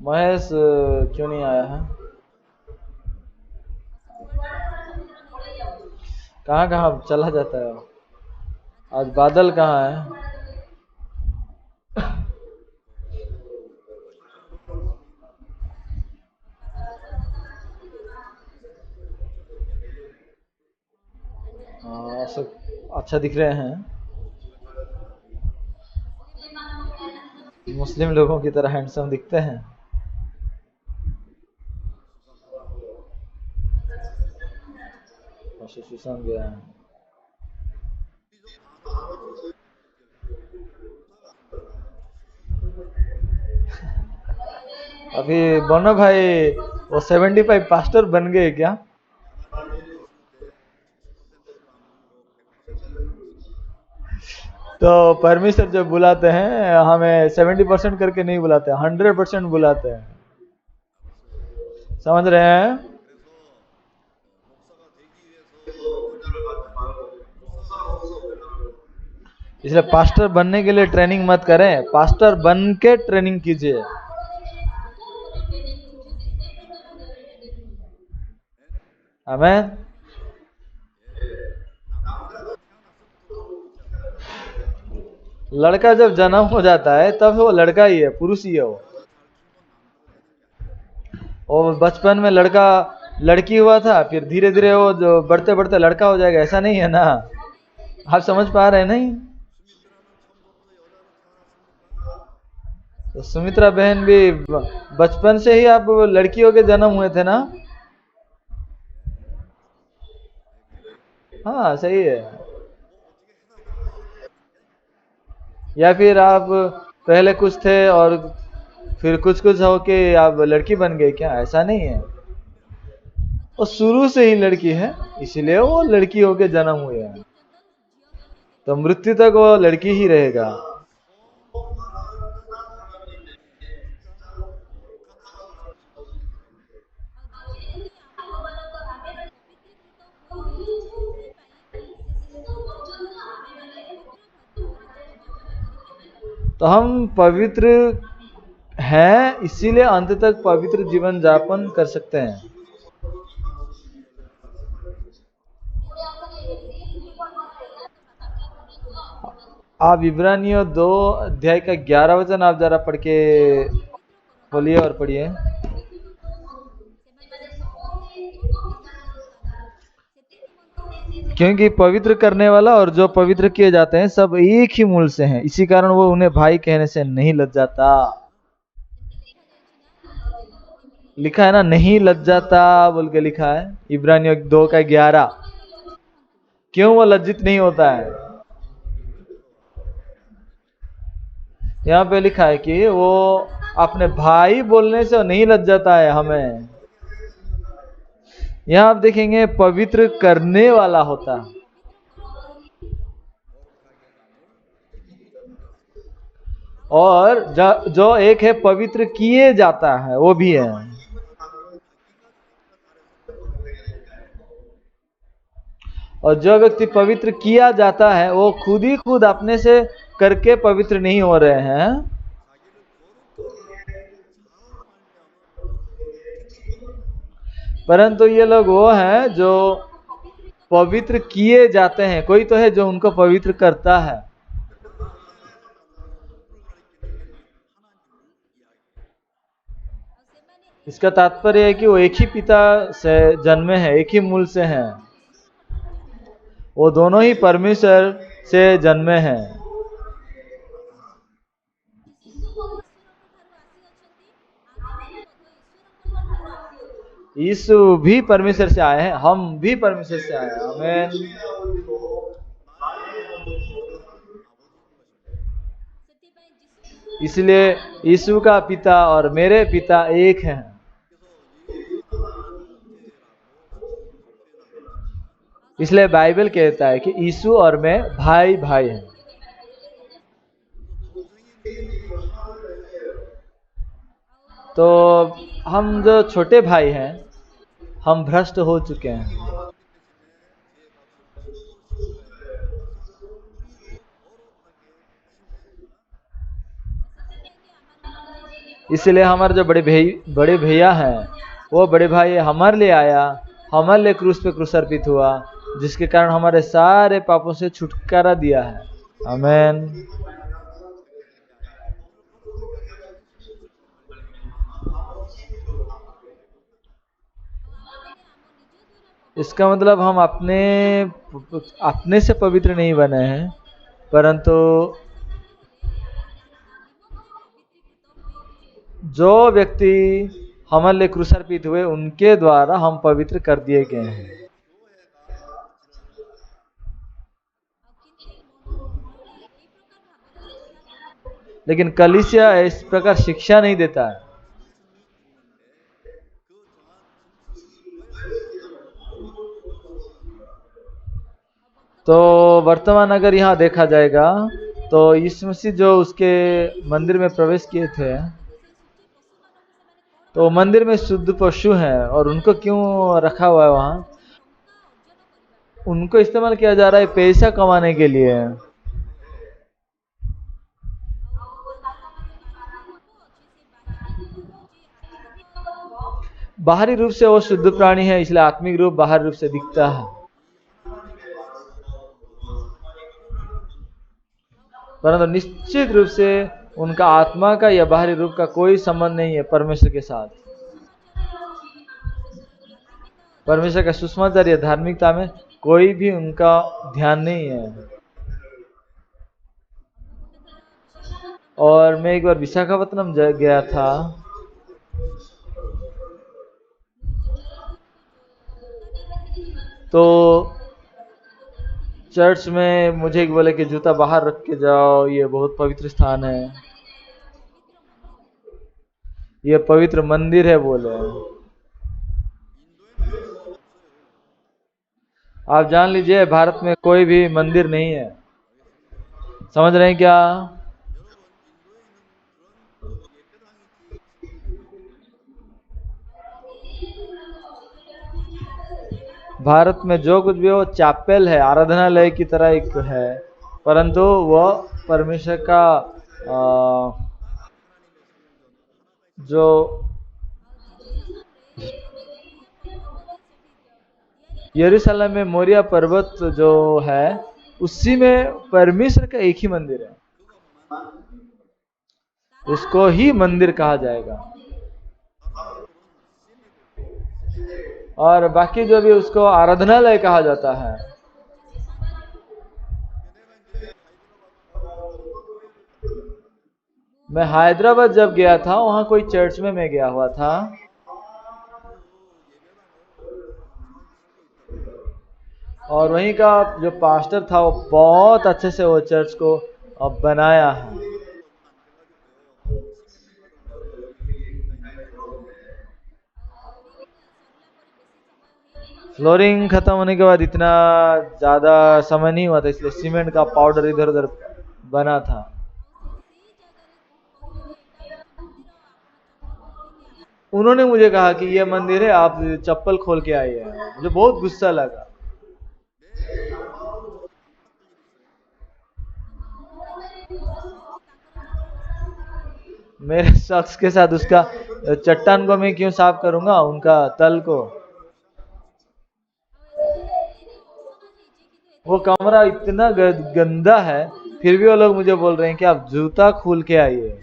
S1: महेश क्यों नहीं आया है? कहाँ कहाँ चला जाता है? आज बादल कहाँ है? हाँ, सब अच्छा दिख रहे हैं, मुस्लिम लोगों की तरह हैंडसम दिखते हैं। सुशांत गया है। अभी बोनो भाई वो 75 पास्टर बन गए क्या? तो परमेश्वर जब बुलाते हैं हमें 70% करके नहीं बुलाते, 100% बुलाते हैं। समझ रहे हैं? इसलिए पास्टर बनने के लिए ट्रेनिंग मत करें, पास्टर बन के ट्रेनिंग कीजिए। आमीन। लड़का जब जन्म हो जाता है तब वो लड़का ही है, पुरुष ही है वो। और बचपन में लड़का लड़की हुआ था, फिर धीरे धीरे वो जो बढ़ते बढ़ते लड़का हो जाएगा, ऐसा नहीं है ना। आप समझ पा रहे हैं नहीं? तो सुमित्रा बहन भी बचपन से ही आप लड़कियों के जन्म हुए थे ना? हाँ सही है। या फिर आप पहले कुछ थे और फिर कुछ कुछ होके आप लड़की बन गए क्या? ऐसा नहीं है, वो शुरू से ही लड़की है, इसलिए वो लड़की होके जन्म हुए हैं, तो मृत्यु तक वो लड़की ही रहेगा। तो हम पवित्र हैं, इसीलिए अंत तक पवित्र जीवन यापन कर सकते हैं। आप इब्रानियों 2 अध्याय का 11 वचन आप जरा पढ़ के खोलिए और पढ़िए। क्योंकि पवित्र करने वाला और जो पवित्र किए जाते हैं सब एक ही मूल से हैं, इसी कारण वो उन्हें भाई कहने से नहीं लज्जाता। लिखा है ना, नहीं लज्जाता बोल के लिखा है इब्रानियों 2 का 11। क्यों वो लज्जित नहीं होता है? यहाँ पे लिखा है कि वो अपने भाई बोलने से नहीं लज्जाता है हमें। यहाँ आप देखेंगे पवित्र करने वाला होता है, और जो एक है पवित्र किए जाता है वो भी है। और जो व्यक्ति पवित्र किया जाता है वो खुद ही खुद अपने से करके पवित्र नहीं हो रहे हैं, परंतु ये लोग वो हैं जो पवित्र किए जाते हैं। कोई तो है जो उनको पवित्र करता है। इसका तात्पर्य है कि वो एक ही पिता से जन्मे हैं, एक ही मूल से हैं, वो दोनों ही परमेश्वर से जन्मे हैं। यीशु भी परमेश्वर से आए हैं, हम भी परमेश्वर से आए हैं। आमीन। इसलिए यीशु का पिता और मेरे पिता एक हैं। इसलिए बाइबल कहता है कि यीशु और मैं भाई भाई हैं। तो हम जो छोटे भाई हैं, हम भ्रष्ट हो चुके हैं। इसलिए हमारे जो बड़े भैया हैं, वो बड़े भाई हमारे लिए आया, हमारे लिए क्रूस पे क्रूसर्पित हुआ, जिसके कारण हमारे सारे पापों से छुटकारा दिया है। आमीन। इसका मतलब हम अपने से पवित्र नहीं बने हैं, परंतु जो व्यक्ति हमारे लिए क्रूसर्पित हुए उनके द्वारा हम पवित्र कर दिए गए हैं। लेकिन कलीसिया इस प्रकार शिक्षा नहीं देता है। तो वर्तमान अगर यहाँ देखा जाएगा तो यीशु मसीह जो उसके मंदिर में प्रवेश किए थे, तो मंदिर में शुद्ध पशु हैं और उनको क्यों रखा हुआ है वहां? उनको इस्तेमाल किया जा रहा है पैसा कमाने के लिए। बाहरी रूप से वो शुद्ध प्राणी है, इसलिए आत्मिक रूप बाहरी रूप से दिखता है, परंतु निश्चित रूप से उनका आत्मा का या बाहरी रूप का कोई संबंध नहीं है परमेश्वर के साथ। परमेश्वर का सुसमाचार या धार्मिकता में कोई भी उनका ध्यान नहीं है। और मैं एक बार विशाखापत्तनम गया था, तो चर्च में मुझे बोले कि जूता बाहर रख के जाओ, ये बहुत पवित्र स्थान है, ये पवित्र मंदिर है बोले। आप जान लीजिए भारत में कोई भी मंदिर नहीं है। समझ रहे हैं क्या? भारत में जो कुछ भी हो चैपेल है, आराधनालय की तरह एक है, परंतु वह परमेश्वर का जो यरूशलेम में मोरिया पर्वत जो है, उसी में परमेश्वर का एक ही मंदिर है, उसको ही मंदिर कहा जाएगा। और बाकी जो भी उसको आराधनालय कहा जाता है। मैं हैदराबाद जब गया था, वहां कोई चर्च में मैं गया हुआ था, और वहीं का जो पास्टर था वो बहुत अच्छे से वो चर्च को अब बनाया है। फ्लोरिंग खत्म होने के बाद इतना ज्यादा समय नहीं हुआ था, इसलिए सीमेंट का पाउडर इधर उधर बना था। उन्होंने मुझे कहा कि ये मंदिर है, आप चप्पल खोल के आइए। मुझे बहुत गुस्सा लगा। मेरे शख्स के साथ उसका चट्टान को मैं क्यों साफ करूंगा, उनका तल को। वो कमरा इतना गंदा है, फिर भी वो लोग मुझे बोल रहे हैं कि आप जूता खोल के आइए।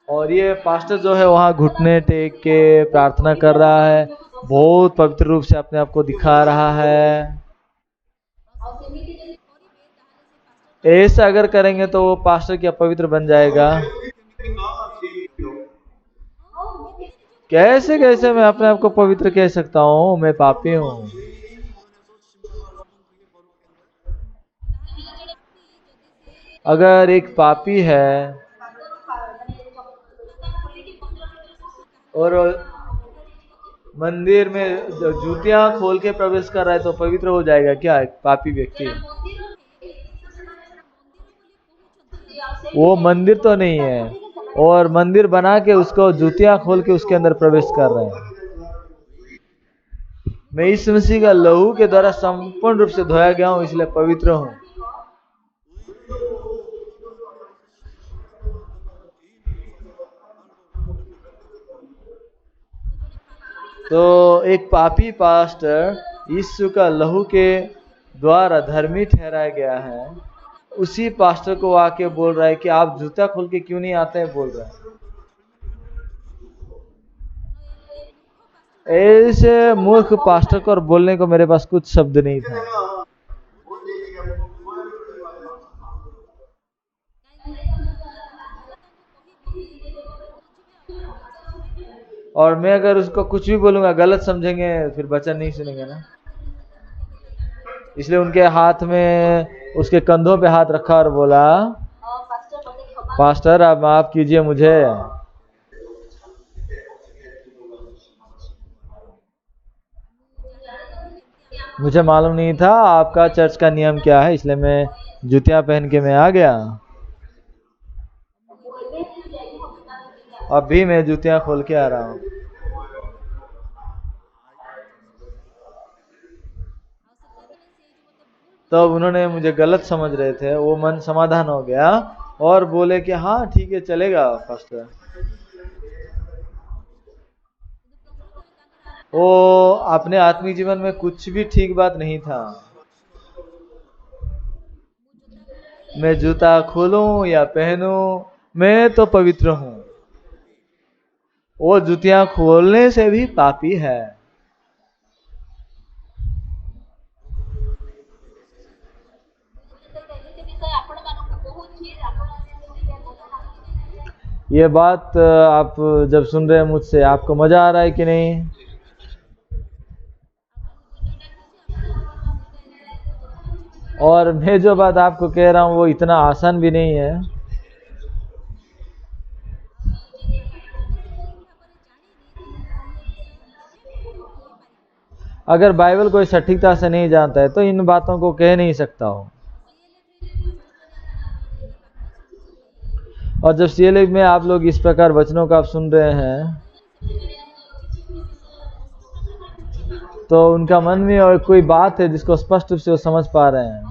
S1: और ये पास्टर जो है वहाँ घुटने टेक के प्रार्थना कर रहा है, बहुत पवित्र रूप से अपने आप को दिखा रहा है। ऐसा अगर करेंगे तो वो पास्टर क्या पवित्र बन जाएगा? कैसे कैसे मैं अपने आप को पवित्र कह सकता हूँ? मैं पापी हूँ। अगर एक पापी है और मंदिर में जूतियां खोल के प्रवेश कर रहा है तो पवित्र हो जाएगा क्या एक पापी व्यक्ति? वो मंदिर तो नहीं है, और मंदिर बना के उसको जूतियां खोल के उसके अंदर प्रवेश कर रहे हैं। मैं यीशु मसीह का लहू के द्वारा संपूर्ण रूप से धोया गया हूं, इसलिए पवित्र हूं। तो एक पापी पास्टर यीशु का लहू के द्वारा धर्मी ठहराया गया है, उसी पास्टर को आके बोल रहा है कि आप जूता खोल के क्यों नहीं आते हैं, बोल रहा है। ऐसे मूर्ख पास्टर को और बोलने को मेरे पास कुछ शब्द नहीं था। और मैं अगर उसको कुछ भी बोलूंगा गलत समझेंगे, फिर वचन नहीं सुनेंगे ना। इसलिए उनके हाथ में, उसके कंधों पे हाथ रखा और बोला, पास्टर आप माफ कीजिए मुझे। मुझे मालूम नहीं था आपका चर्च का नियम क्या है, इसलिए मैं जूतियां पहन के मैं आ गया। अब भी मैं जूतियां खोल के आ रहा हूँ। तब उन्होंने मुझे गलत समझ रहे थे, वो मन समाधान हो गया और बोले कि हाँ ठीक है चलेगा पास्टर। वो अपने आत्मिक जीवन में कुछ भी ठीक बात नहीं था। मैं जूता खोलूं या पहनूं, मैं तो पवित्र हूं। वो जूतियां खोलने से भी पापी है। ये बात आप जब सुन रहे हैं मुझसे, आपको मजा आ रहा है कि नहीं? और मैं जो बात आपको कह रहा हूं वो इतना आसान भी नहीं है। अगर बाइबल कोई सटीकता से नहीं जानता है तो इन बातों को कह नहीं सकता हो। और जब सीएलएफ में आप लोग इस प्रकार वचनों का आप सुन रहे हैं तो उनका मन में और कोई बात है जिसको स्पष्ट रूप से वो समझ पा रहे हैं।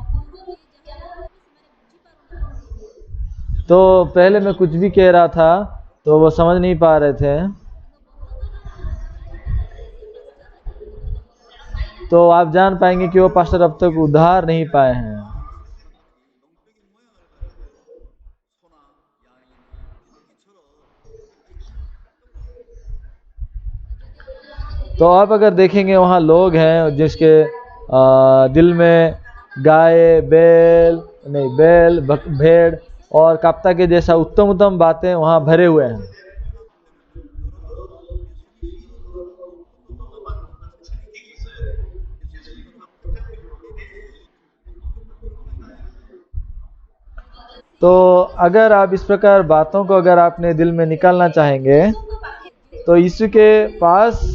S1: तो पहले मैं कुछ भी कह रहा था तो वो समझ नहीं पा रहे थे, तो आप जान पाएंगे कि वो पास्टर अब तक उद्धार नहीं पाए हैं। तो आप अगर देखेंगे वहाँ लोग हैं जिसके दिल में गाय, बैल, भेड़ और कप्ता के जैसा उत्तम उत्तम बातें वहाँ भरे हुए हैं। तो अगर आप इस प्रकार बातों को अगर आपने दिल में निकालना चाहेंगे तो यीशु के पास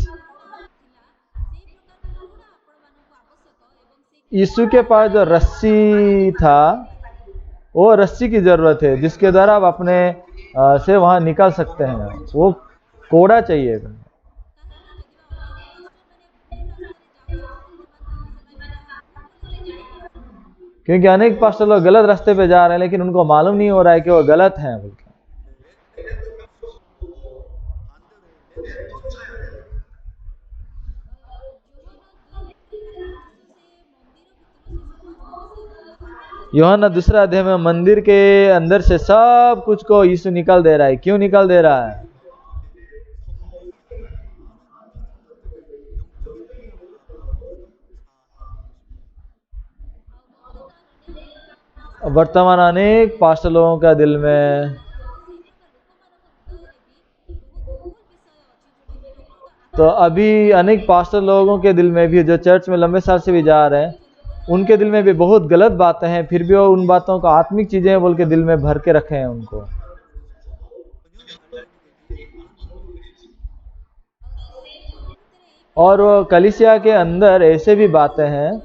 S1: जो रस्सी था, वो रस्सी की जरूरत है जिसके द्वारा आप अपने से वहां निकल सकते हैं। वो कोड़ा चाहिए। क्योंकि अनेक पास्टर लोग गलत रास्ते पे जा रहे हैं, लेकिन उनको मालूम नहीं हो रहा है कि वो गलत हैं बोल के। यूहन्ना 2 अध्याय में मंदिर के अंदर से सब कुछ को यीशु निकाल दे रहा है। क्यों निकाल दे रहा है? वर्तमान अनेक पास्टर लोगों का दिल में तो अभी अनेक पास्टर लोगों के दिल में भी, जो चर्च में लंबे साल से भी जा रहे हैं, उनके दिल में भी बहुत गलत बातें हैं, फिर भी वो उन बातों को आत्मिक चीजें बोल के दिल में भर के रखे हैं उनको। और वो कलीसिया के अंदर ऐसे भी बातें हैं,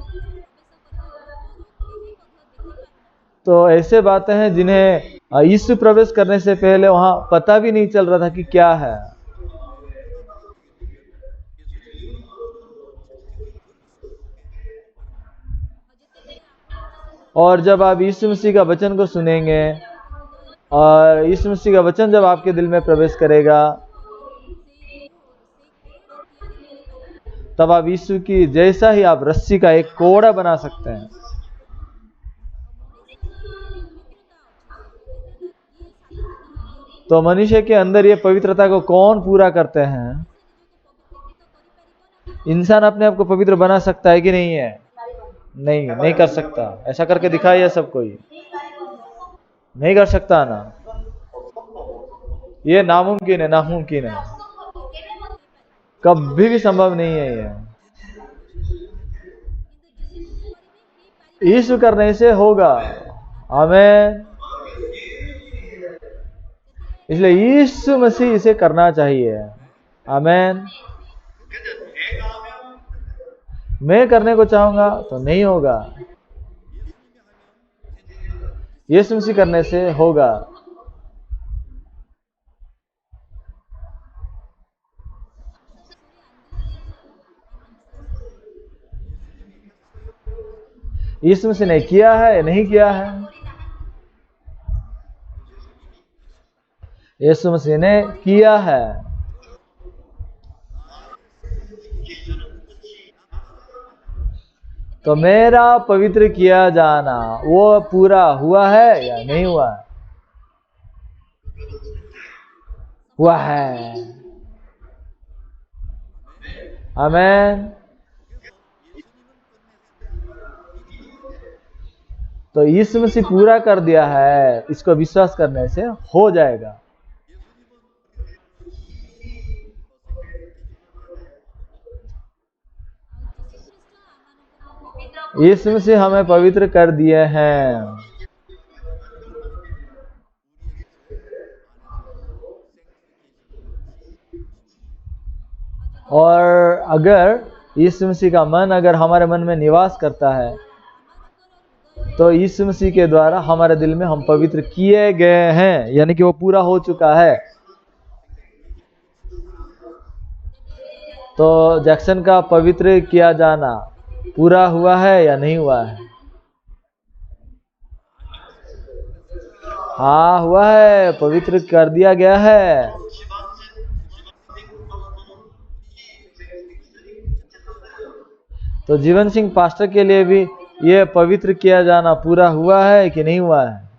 S1: तो ऐसे बातें हैं जिन्हें यीशु प्रवेश करने से पहले वहां पता भी नहीं चल रहा था कि क्या है। और जब आप यीशु मसीह का वचन को सुनेंगे और यीशु मसीह का वचन जब आपके दिल में प्रवेश करेगा, तब आप यीशु की जैसा ही आप रस्सी का एक कोड़ा बना सकते हैं। तो मनुष्य के अंदर ये पवित्रता को कौन पूरा करते हैं? इंसान अपने आप को पवित्र बना सकता है कि नहीं है? नहीं कर सकता। ऐसा करके दिखाइए सब कोई। नहीं कर सकता ना, ये नामुमकिन है, नामुमकिन है, कभी भी संभव नहीं है ये। यीशु करने से होगा। आमीन। इसलिए यीशु मसीह इसे करना चाहिए। आमीन। मैं करने को चाहूंगा तो नहीं होगा, यीशु मसीह करने से होगा। यीशु मसीह ने किया है या नहीं किया है? यीशु मसीह ने किया है। तो मेरा पवित्र किया जाना वो पूरा हुआ है या नहीं हुआ है? हुआ है। आमीन। तो यीशु मसीह पूरा कर दिया है, इसको विश्वास करने से हो जाएगा। यीशु मसीह हमें पवित्र कर दिए हैं। और अगर यीशु मसीह का मन अगर हमारे मन में निवास करता है, तो यीशु मसीह के द्वारा हमारे दिल में हम पवित्र किए गए हैं, यानी कि वो पूरा हो चुका है। तो जैक्सन का पवित्र किया जाना पूरा हुआ है या नहीं हुआ है? हाँ हुआ है, पवित्र कर दिया गया है। तो जीवन सिंह पास्टर के लिए भी ये पवित्र किया जाना पूरा हुआ है कि नहीं हुआ है?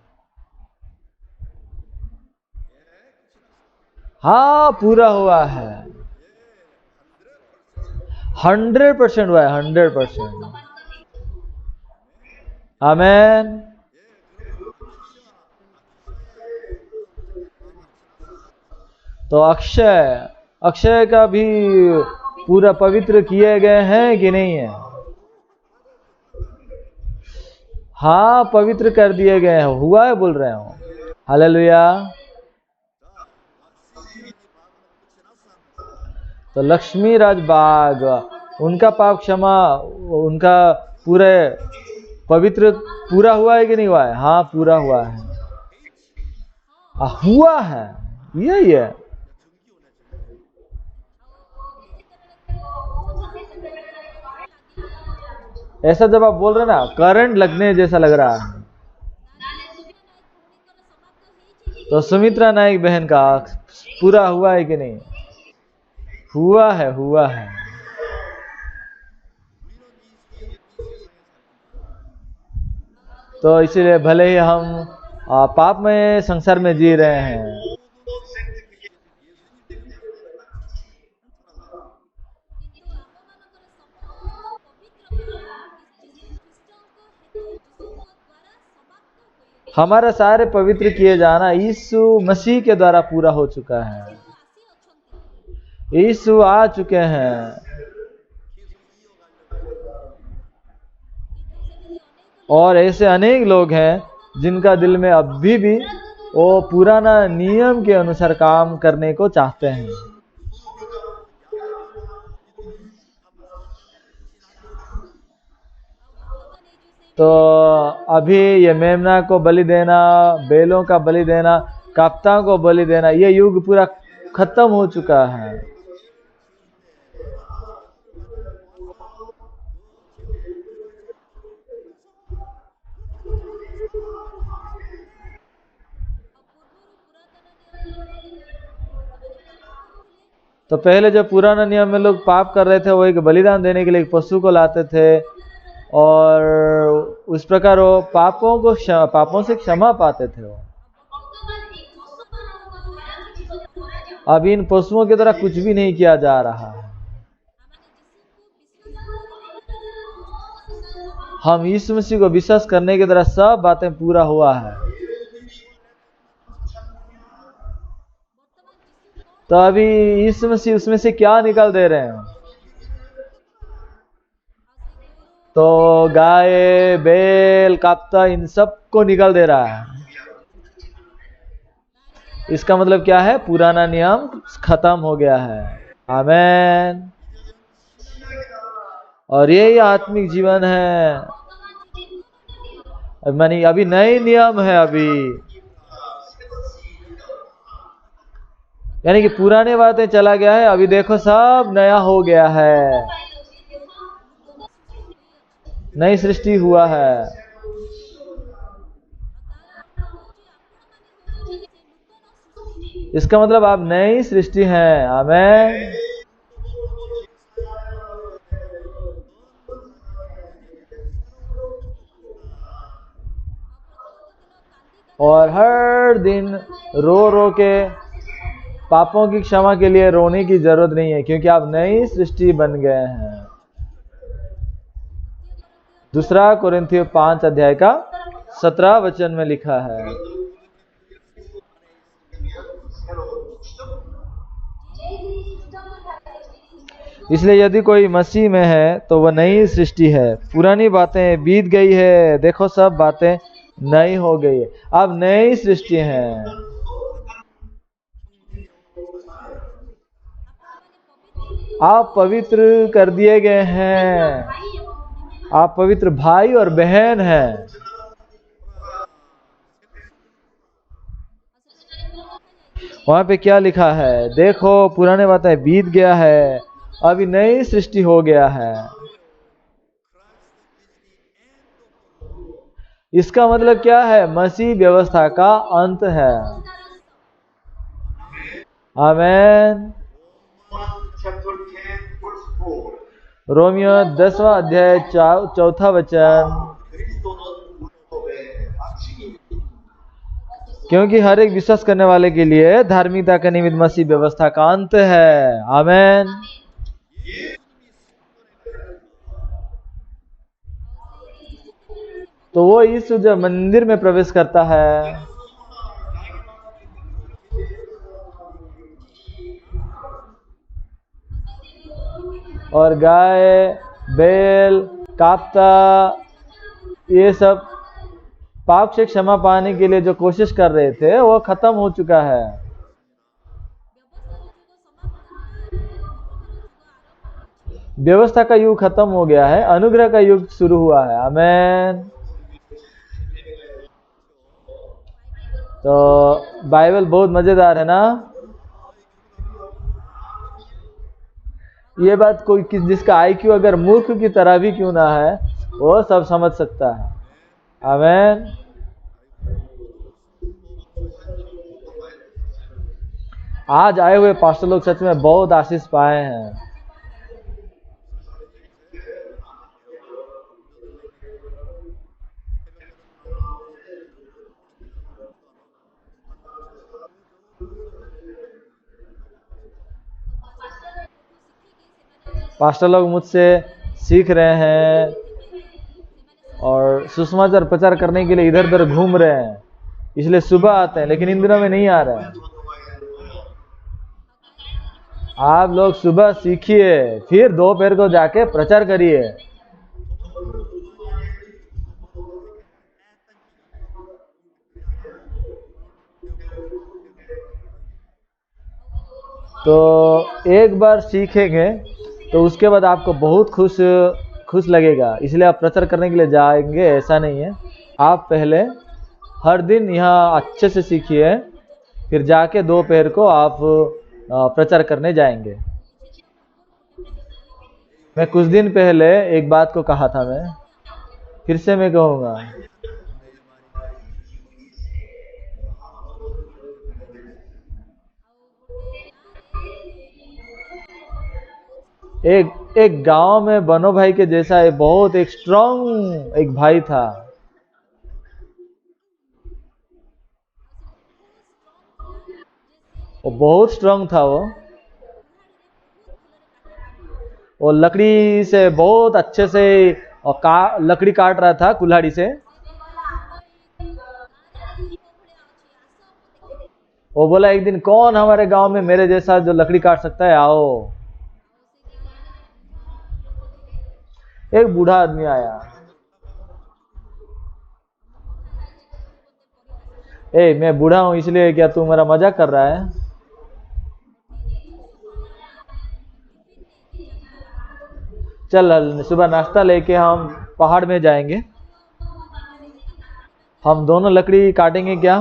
S1: हाँ पूरा हुआ है, 100% हुआ है, 100%। आमीन। तो अक्षय का भी पूरा पवित्र किए गए हैं कि नहीं है? हाँ पवित्र कर दिए गए हैं, हुआ है बोल रहे हो। हालेलुया। तो लक्ष्मी राज बाग, उनका पाप क्षमा, उनका पूरे पवित्र पूरा हुआ है कि नहीं हुआ है? हाँ पूरा हुआ है। हुआ है, यही है। ऐसा जब आप बोल रहे ना, करंट लगने जैसा लग रहा है। तो सुमित्रा नायक बहन का पूरा हुआ है कि नहीं? हुआ है, हुआ है। तो इसीलिए भले ही हम पाप में संसार में जी रहे हैं, हमारा सारे पवित्र किए जाना यीशु मसीह के द्वारा पूरा हो चुका है। यीशु आ चुके हैं। और ऐसे अनेक लोग हैं जिनका दिल में अभी भी वो पुराना नियम के अनुसार काम करने को चाहते हैं। तो अभी ये मेमना को बलि देना, बैलों का बलि देना, कप्तान को बलि देना, ये युग पूरा खत्म हो चुका है। तो पहले जो पुराना नियम में लोग पाप कर रहे थे, वो एक बलिदान देने के लिए एक पशु को लाते थे और उस प्रकार वो पापों से क्षमा पाते थे। वो अब इन पशुओं की तरह कुछ भी नहीं किया जा रहा है। हम यीशु मसीह को विश्वास करने की तरह सब बातें पूरा हुआ है। तो अभी यीशु मसीह उसमें से क्या निकाल दे रहे हैं? तो गाय, बैल, काप्ता, इन सब को निकाल दे रहा है। इसका मतलब क्या है? पुराना नियम खत्म हो गया है। आमेन। और यही आत्मिक जीवन है। मानी अभी नए नियम है अभी, यानी कि पुराने बातें चला गया है, अभी देखो सब नया हो गया है, नई सृष्टि हुआ है। इसका मतलब आप नई सृष्टि हैं। आमेन। और हर दिन रो रो के पापों की क्षमा के लिए रोने की जरूरत नहीं है, क्योंकि आप नई सृष्टि बन गए हैं। दूसरा कोरिन्थियों 5 अध्याय का 17 वचन में लिखा है। इसलिए यदि कोई मसीह में है तो वह नई सृष्टि है, पुरानी बातें बीत गई है, देखो सब बातें नई हो गई है। अब नई सृष्टि है। आप पवित्र कर दिए गए हैं। आप पवित्र भाई और बहन हैं। वहां पे क्या लिखा है? देखो पुराने बातें बीत गया है, अभी नई सृष्टि हो गया है। इसका मतलब क्या है? मसीह व्यवस्था का अंत है। आमेन। रोमियो 10वां अध्याय 4 वचन, क्योंकि हर एक विश्वास करने वाले के लिए धार्मिकता के निमित्त मसीह व्यवस्था का अंत है। आमेन। तो वो यीशु जब मंदिर में प्रवेश करता है, और गाय, बैल, काप्ता, ये सब पाप से क्षमा पाने के लिए जो कोशिश कर रहे थे, वो खत्म हो चुका है। व्यवस्था का युग खत्म हो गया है, अनुग्रह का युग शुरू हुआ है। आमेन। तो बाइबल बहुत मजेदार है ना। ये बात कोई जिसका आईक्यू अगर मूर्ख की तरह भी क्यों ना है, वो सब समझ सकता है। आमीन। आज आए हुए पास्टर लोग सच में बहुत आशीष पाए हैं। पास्टर लोग मुझसे सीख रहे हैं और सुसमाचार प्रचार करने के लिए इधर उधर घूम रहे हैं, इसलिए सुबह आते हैं, लेकिन इन दिनों में नहीं आ रहे हैं। आप लोग सुबह सीखिए, फिर दोपहर को जाके प्रचार करिए। तो एक बार सीखेंगे तो उसके बाद आपको बहुत खुश लगेगा, इसलिए आप प्रचार करने के लिए जाएंगे ऐसा नहीं है। आप पहले हर दिन यहाँ अच्छे से सीखिए, फिर जाके दोपहर को आप प्रचार करने जाएंगे। मैं कुछ दिन पहले एक बात को कहा था, मैं फिर से मैं कहूँगा। एक गांव में बनो भाई के जैसा बहुत एक स्ट्रांग एक भाई था। वो बहुत स्ट्रांग था। वो लकड़ी से बहुत अच्छे से लकड़ी काट रहा था कुल्हाड़ी से। वो बोला एक दिन कौन हमारे गांव में मेरे जैसा जो लकड़ी काट सकता है, आओ। एक बूढ़ा आदमी आया। मैं बूढ़ा हूं इसलिए क्या तू मेरा मजाक कर रहा है? चल सुबह नाश्ता लेके हम पहाड़ में जाएंगे, हम दोनों लकड़ी काटेंगे क्या?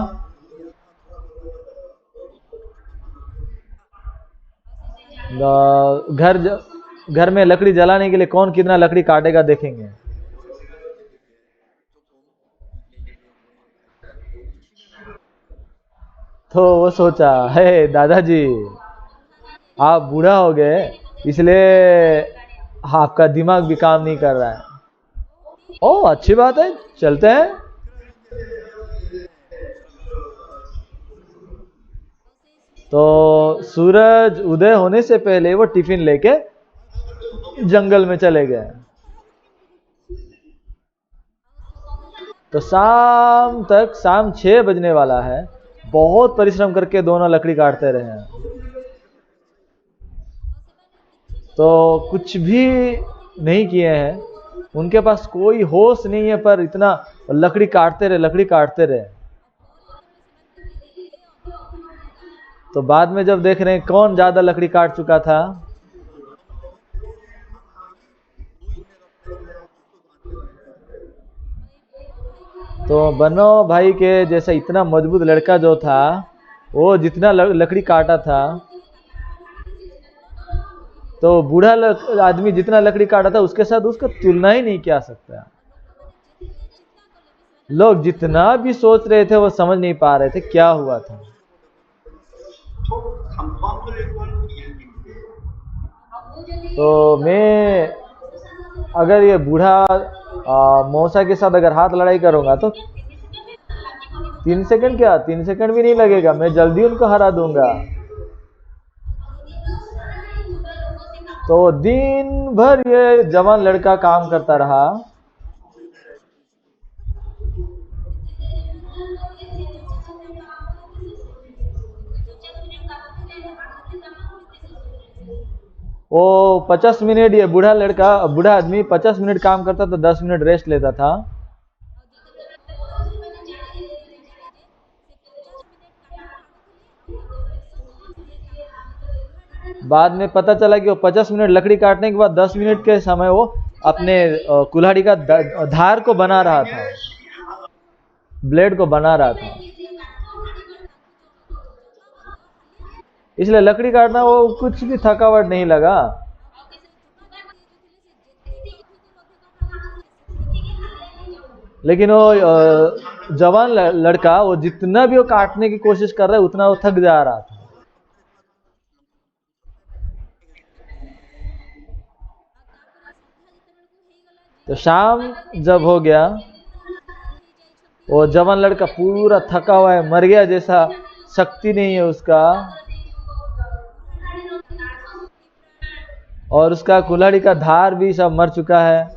S1: घर में लकड़ी जलाने के लिए कौन कितना लकड़ी काटेगा देखेंगे। तो वो सोचा, हे दादाजी आप बूढ़ा हो गए इसलिए आपका दिमाग भी काम नहीं कर रहा है। ओ अच्छी बात है, चलते हैं। तो सूरज उदय होने से पहले वो टिफिन लेके जंगल में चले गए। तो शाम 6 बजने वाला है, बहुत परिश्रम करके दोनों लकड़ी काटते रहे हैं। तो कुछ भी नहीं किए हैं, उनके पास कोई होश नहीं है, पर इतना लकड़ी काटते रहे। तो बाद में जब देख रहे हैं कौन ज्यादा लकड़ी काट चुका था, तो बनो भाई के जैसा इतना मजबूत लड़का जो था, वो जितना लकड़ी काटा था, तो बूढ़ा आदमी जितना लकड़ी काटा था उसके साथ उसका तुलना ही नहीं किया सकता। लोग जितना भी सोच रहे थे वो समझ नहीं पा रहे थे क्या हुआ था। तो मैं अगर ये बूढ़ा मौसा के साथ अगर हाथ लड़ाई करूंगा तो 3 सेकंड क्या, 3 सेकंड भी नहीं लगेगा, मैं जल्दी उनको हरा दूंगा। तो दिन भर ये जवान लड़का काम करता रहा। वो 50 मिनट, ये बूढ़ा आदमी 50 मिनट काम करता तो 10 मिनट रेस्ट लेता था। बाद में पता चला कि वो 50 मिनट लकड़ी काटने के बाद 10 मिनट के समय वो अपने कुल्हाड़ी का धार को बना रहा था, ब्लेड को बना रहा था। इसलिए लकड़ी काटना वो कुछ भी थकावट नहीं लगा। लेकिन वो जवान लड़का वो जितना भी वो काटने की कोशिश कर रहा है उतना वो थक जा रहा था। तो शाम जब हो गया, वो जवान लड़का पूरा थका हुआ है, मर गया जैसा, शक्ति नहीं है उसका, और उसका कुल्हाड़ी का धार भी सब मर चुका है।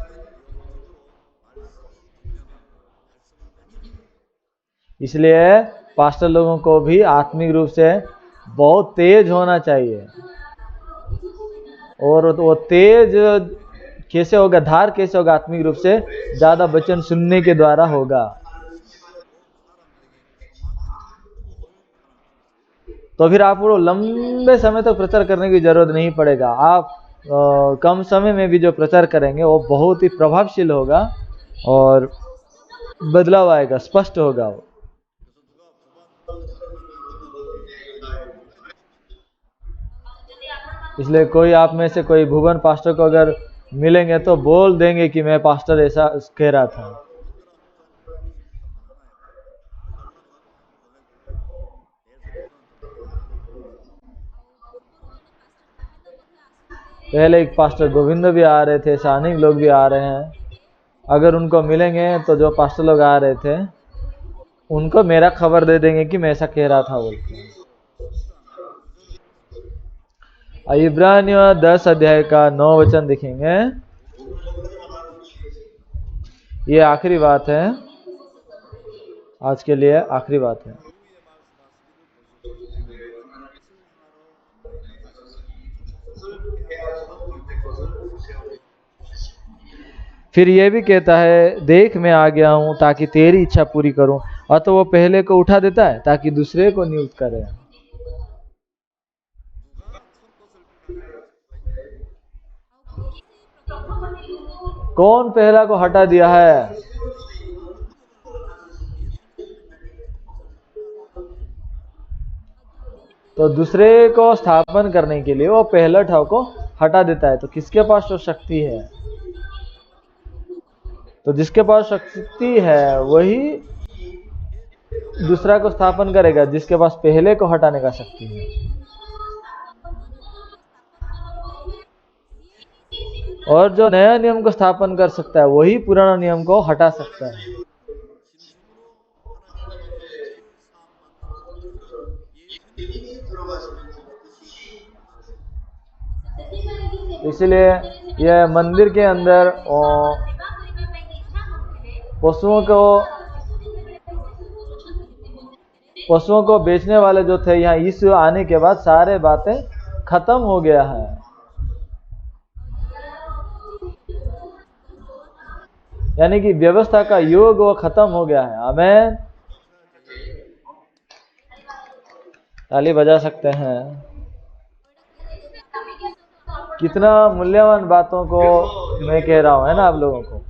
S1: इसलिए पास्टर लोगों को भी आत्मिक रूप से बहुत तेज होना चाहिए। और वो तेज कैसे होगा, धार कैसे होगा आत्मिक रूप से? ज्यादा वचन सुनने के द्वारा होगा। तो फिर आपको लंबे समय तक प्रचार करने की जरूरत नहीं पड़ेगा। आप कम समय में भी जो प्रचार करेंगे वो बहुत ही प्रभावशील होगा और बदलाव आएगा, स्पष्ट होगा वो। इसलिए कोई आप में से कोई भुवन पास्टर को अगर मिलेंगे तो बोल देंगे कि मैं पास्टर ऐसा कह रहा था। पहले एक पास्टर गोविंद भी आ रहे थे, अनेक लोग भी आ रहे हैं। अगर उनको मिलेंगे तो जो पास्टर लोग आ रहे थे उनको मेरा खबर दे देंगे कि मैं ऐसा कह रहा था बोल के। इब्रानियों 10 अध्याय का 9 वचन दिखेंगे। ये आखिरी बात है, आज के लिए आखिरी बात है। फिर ये भी कहता है, देख मैं आ गया हूं ताकि तेरी इच्छा पूरी करूं। और तो वो पहले को उठा देता है ताकि दूसरे को नियुक्त करे। कौन पहला को हटा दिया है? तो दूसरे को स्थापन करने के लिए वो पहला ठाव को हटा देता है। तो किसके पास वो शक्ति है? तो जिसके पास शक्ति है वही दूसरा को स्थापन करेगा, जिसके पास पहले को हटाने का शक्ति है। और जो नया नियम को स्थापन कर सकता है वही पुराना नियम को हटा सकता है। इसलिए यह मंदिर के अंदर पशुओं को बेचने वाले जो थे, यहाँ यीशु आने के बाद सारे बातें खत्म हो गया है। यानी कि व्यवस्था का युग वो खत्म हो गया है। आमीन। ताली बजा सकते हैं। कितना मूल्यवान बातों को मैं कह रहा हूं, है ना आप लोगों को।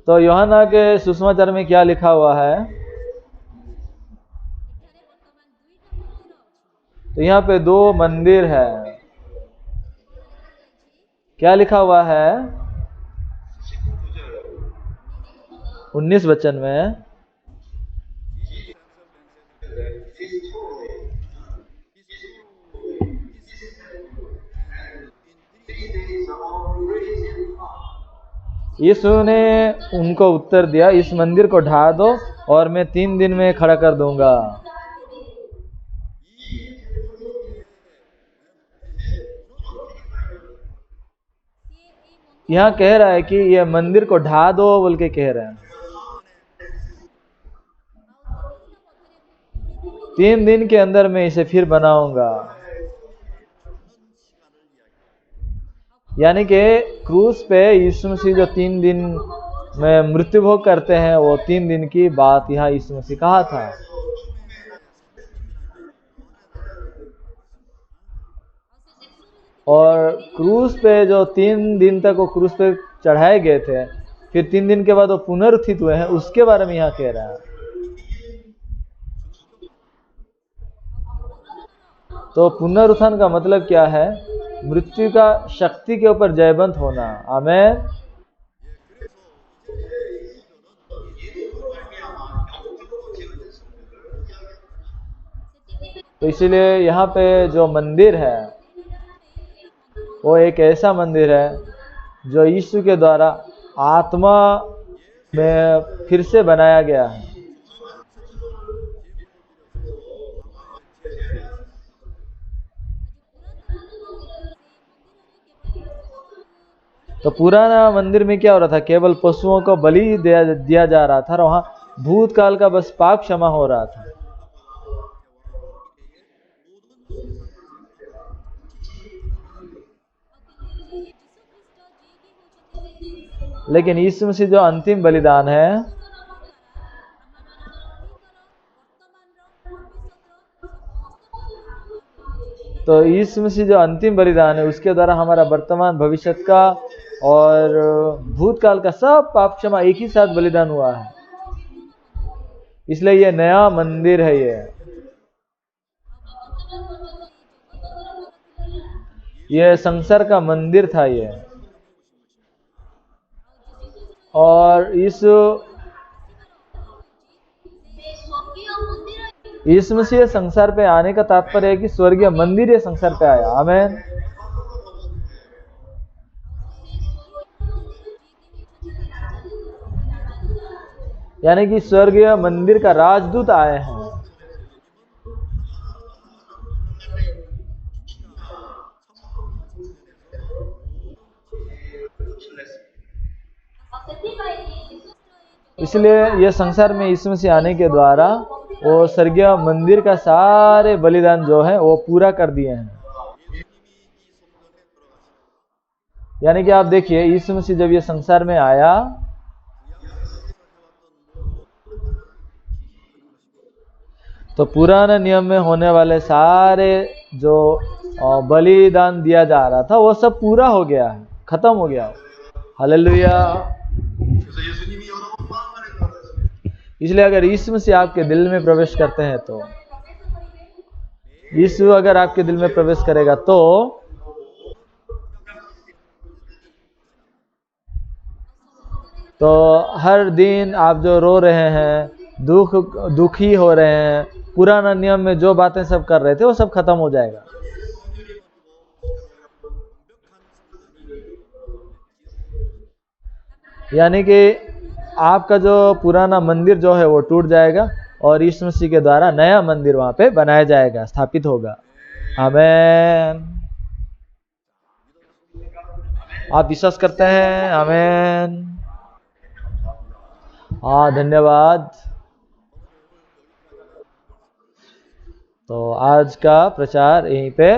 S1: तो यूहन्ना के सुसमाचार में क्या लिखा हुआ है? तो यहाँ पे 2 मंदिर है। क्या लिखा हुआ है 19 वचन में? यीशु ने उनको उत्तर दिया, इस मंदिर को ढा दो और मैं 3 दिन में खड़ा कर दूंगा। यहाँ कह रहा है कि यह मंदिर को ढा दो बोल के कह रहे हैं। 3 दिन के अंदर मैं इसे फिर बनाऊंगा। यानी कि क्रूस पे यीशु मसीह जो 3 दिन में मृत्यु भोग करते हैं, वो 3 दिन की बात यहाँ यीशु मसीह कहा था। और क्रूस पे जो 3 दिन तक वो क्रूस पे चढ़ाए गए थे, फिर 3 दिन के बाद वो पुनरुत्थित हुए हैं, उसके बारे में यहाँ कह रहा है। तो पुनरुत्थान का मतलब क्या है? मृत्यु का शक्ति के ऊपर जयवंत होना। आमेन। तो इसीलिए यहाँ पे जो मंदिर है वो एक ऐसा मंदिर है जो यीशु के द्वारा आत्मा में फिर से बनाया गया है। तो पुराना मंदिर में क्या हो रहा था, केवल पशुओं को बलि दिया जा रहा था और वहां भूतकाल का बस पाप क्षमा हो रहा था। लेकिन यीशु मसीह जो अंतिम बलिदान है, तो यीशु मसीह जो अंतिम बलिदान है उसके द्वारा हमारा वर्तमान भविष्य का और भूतकाल का सब पाप क्षमा एक ही साथ बलिदान हुआ है। इसलिए ये नया मंदिर है। ये संसार का मंदिर था ये, और इस मसीह संसार पे आने का तात्पर्य है कि स्वर्गीय मंदिर ये संसार पे आया। आमेन। यानी कि स्वर्गीय मंदिर का राजदूत आए हैं। इसलिए ये संसार में यीशु मसीह आने के द्वारा वो स्वर्गीय मंदिर का सारे बलिदान जो है वो पूरा कर दिए हैं। यानी कि आप देखिए, यीशु मसीह जब ये संसार में आया तो पुराने नियम में होने वाले सारे जो बलिदान दिया जा रहा था वो सब पूरा हो गया है, खत्म हो गया। हालेलुया। इसलिए अगर यीशु मसीह आपके दिल में प्रवेश करते हैं, तो यीशु अगर आपके दिल में प्रवेश करेगा तो हर दिन आप जो रो रहे हैं, दुखी हो रहे हैं, पुराना नियम में जो बातें सब कर रहे थे वो सब खत्म हो जाएगा। यानी कि आपका जो पुराना मंदिर जो है वो टूट जाएगा और यीशु मसीह के द्वारा नया मंदिर वहां पे बनाया जाएगा, स्थापित होगा। आमेन। आप विश्वास करते हैं? आमेन। हाँ, धन्यवाद। तो आज का प्रचार यहीं पे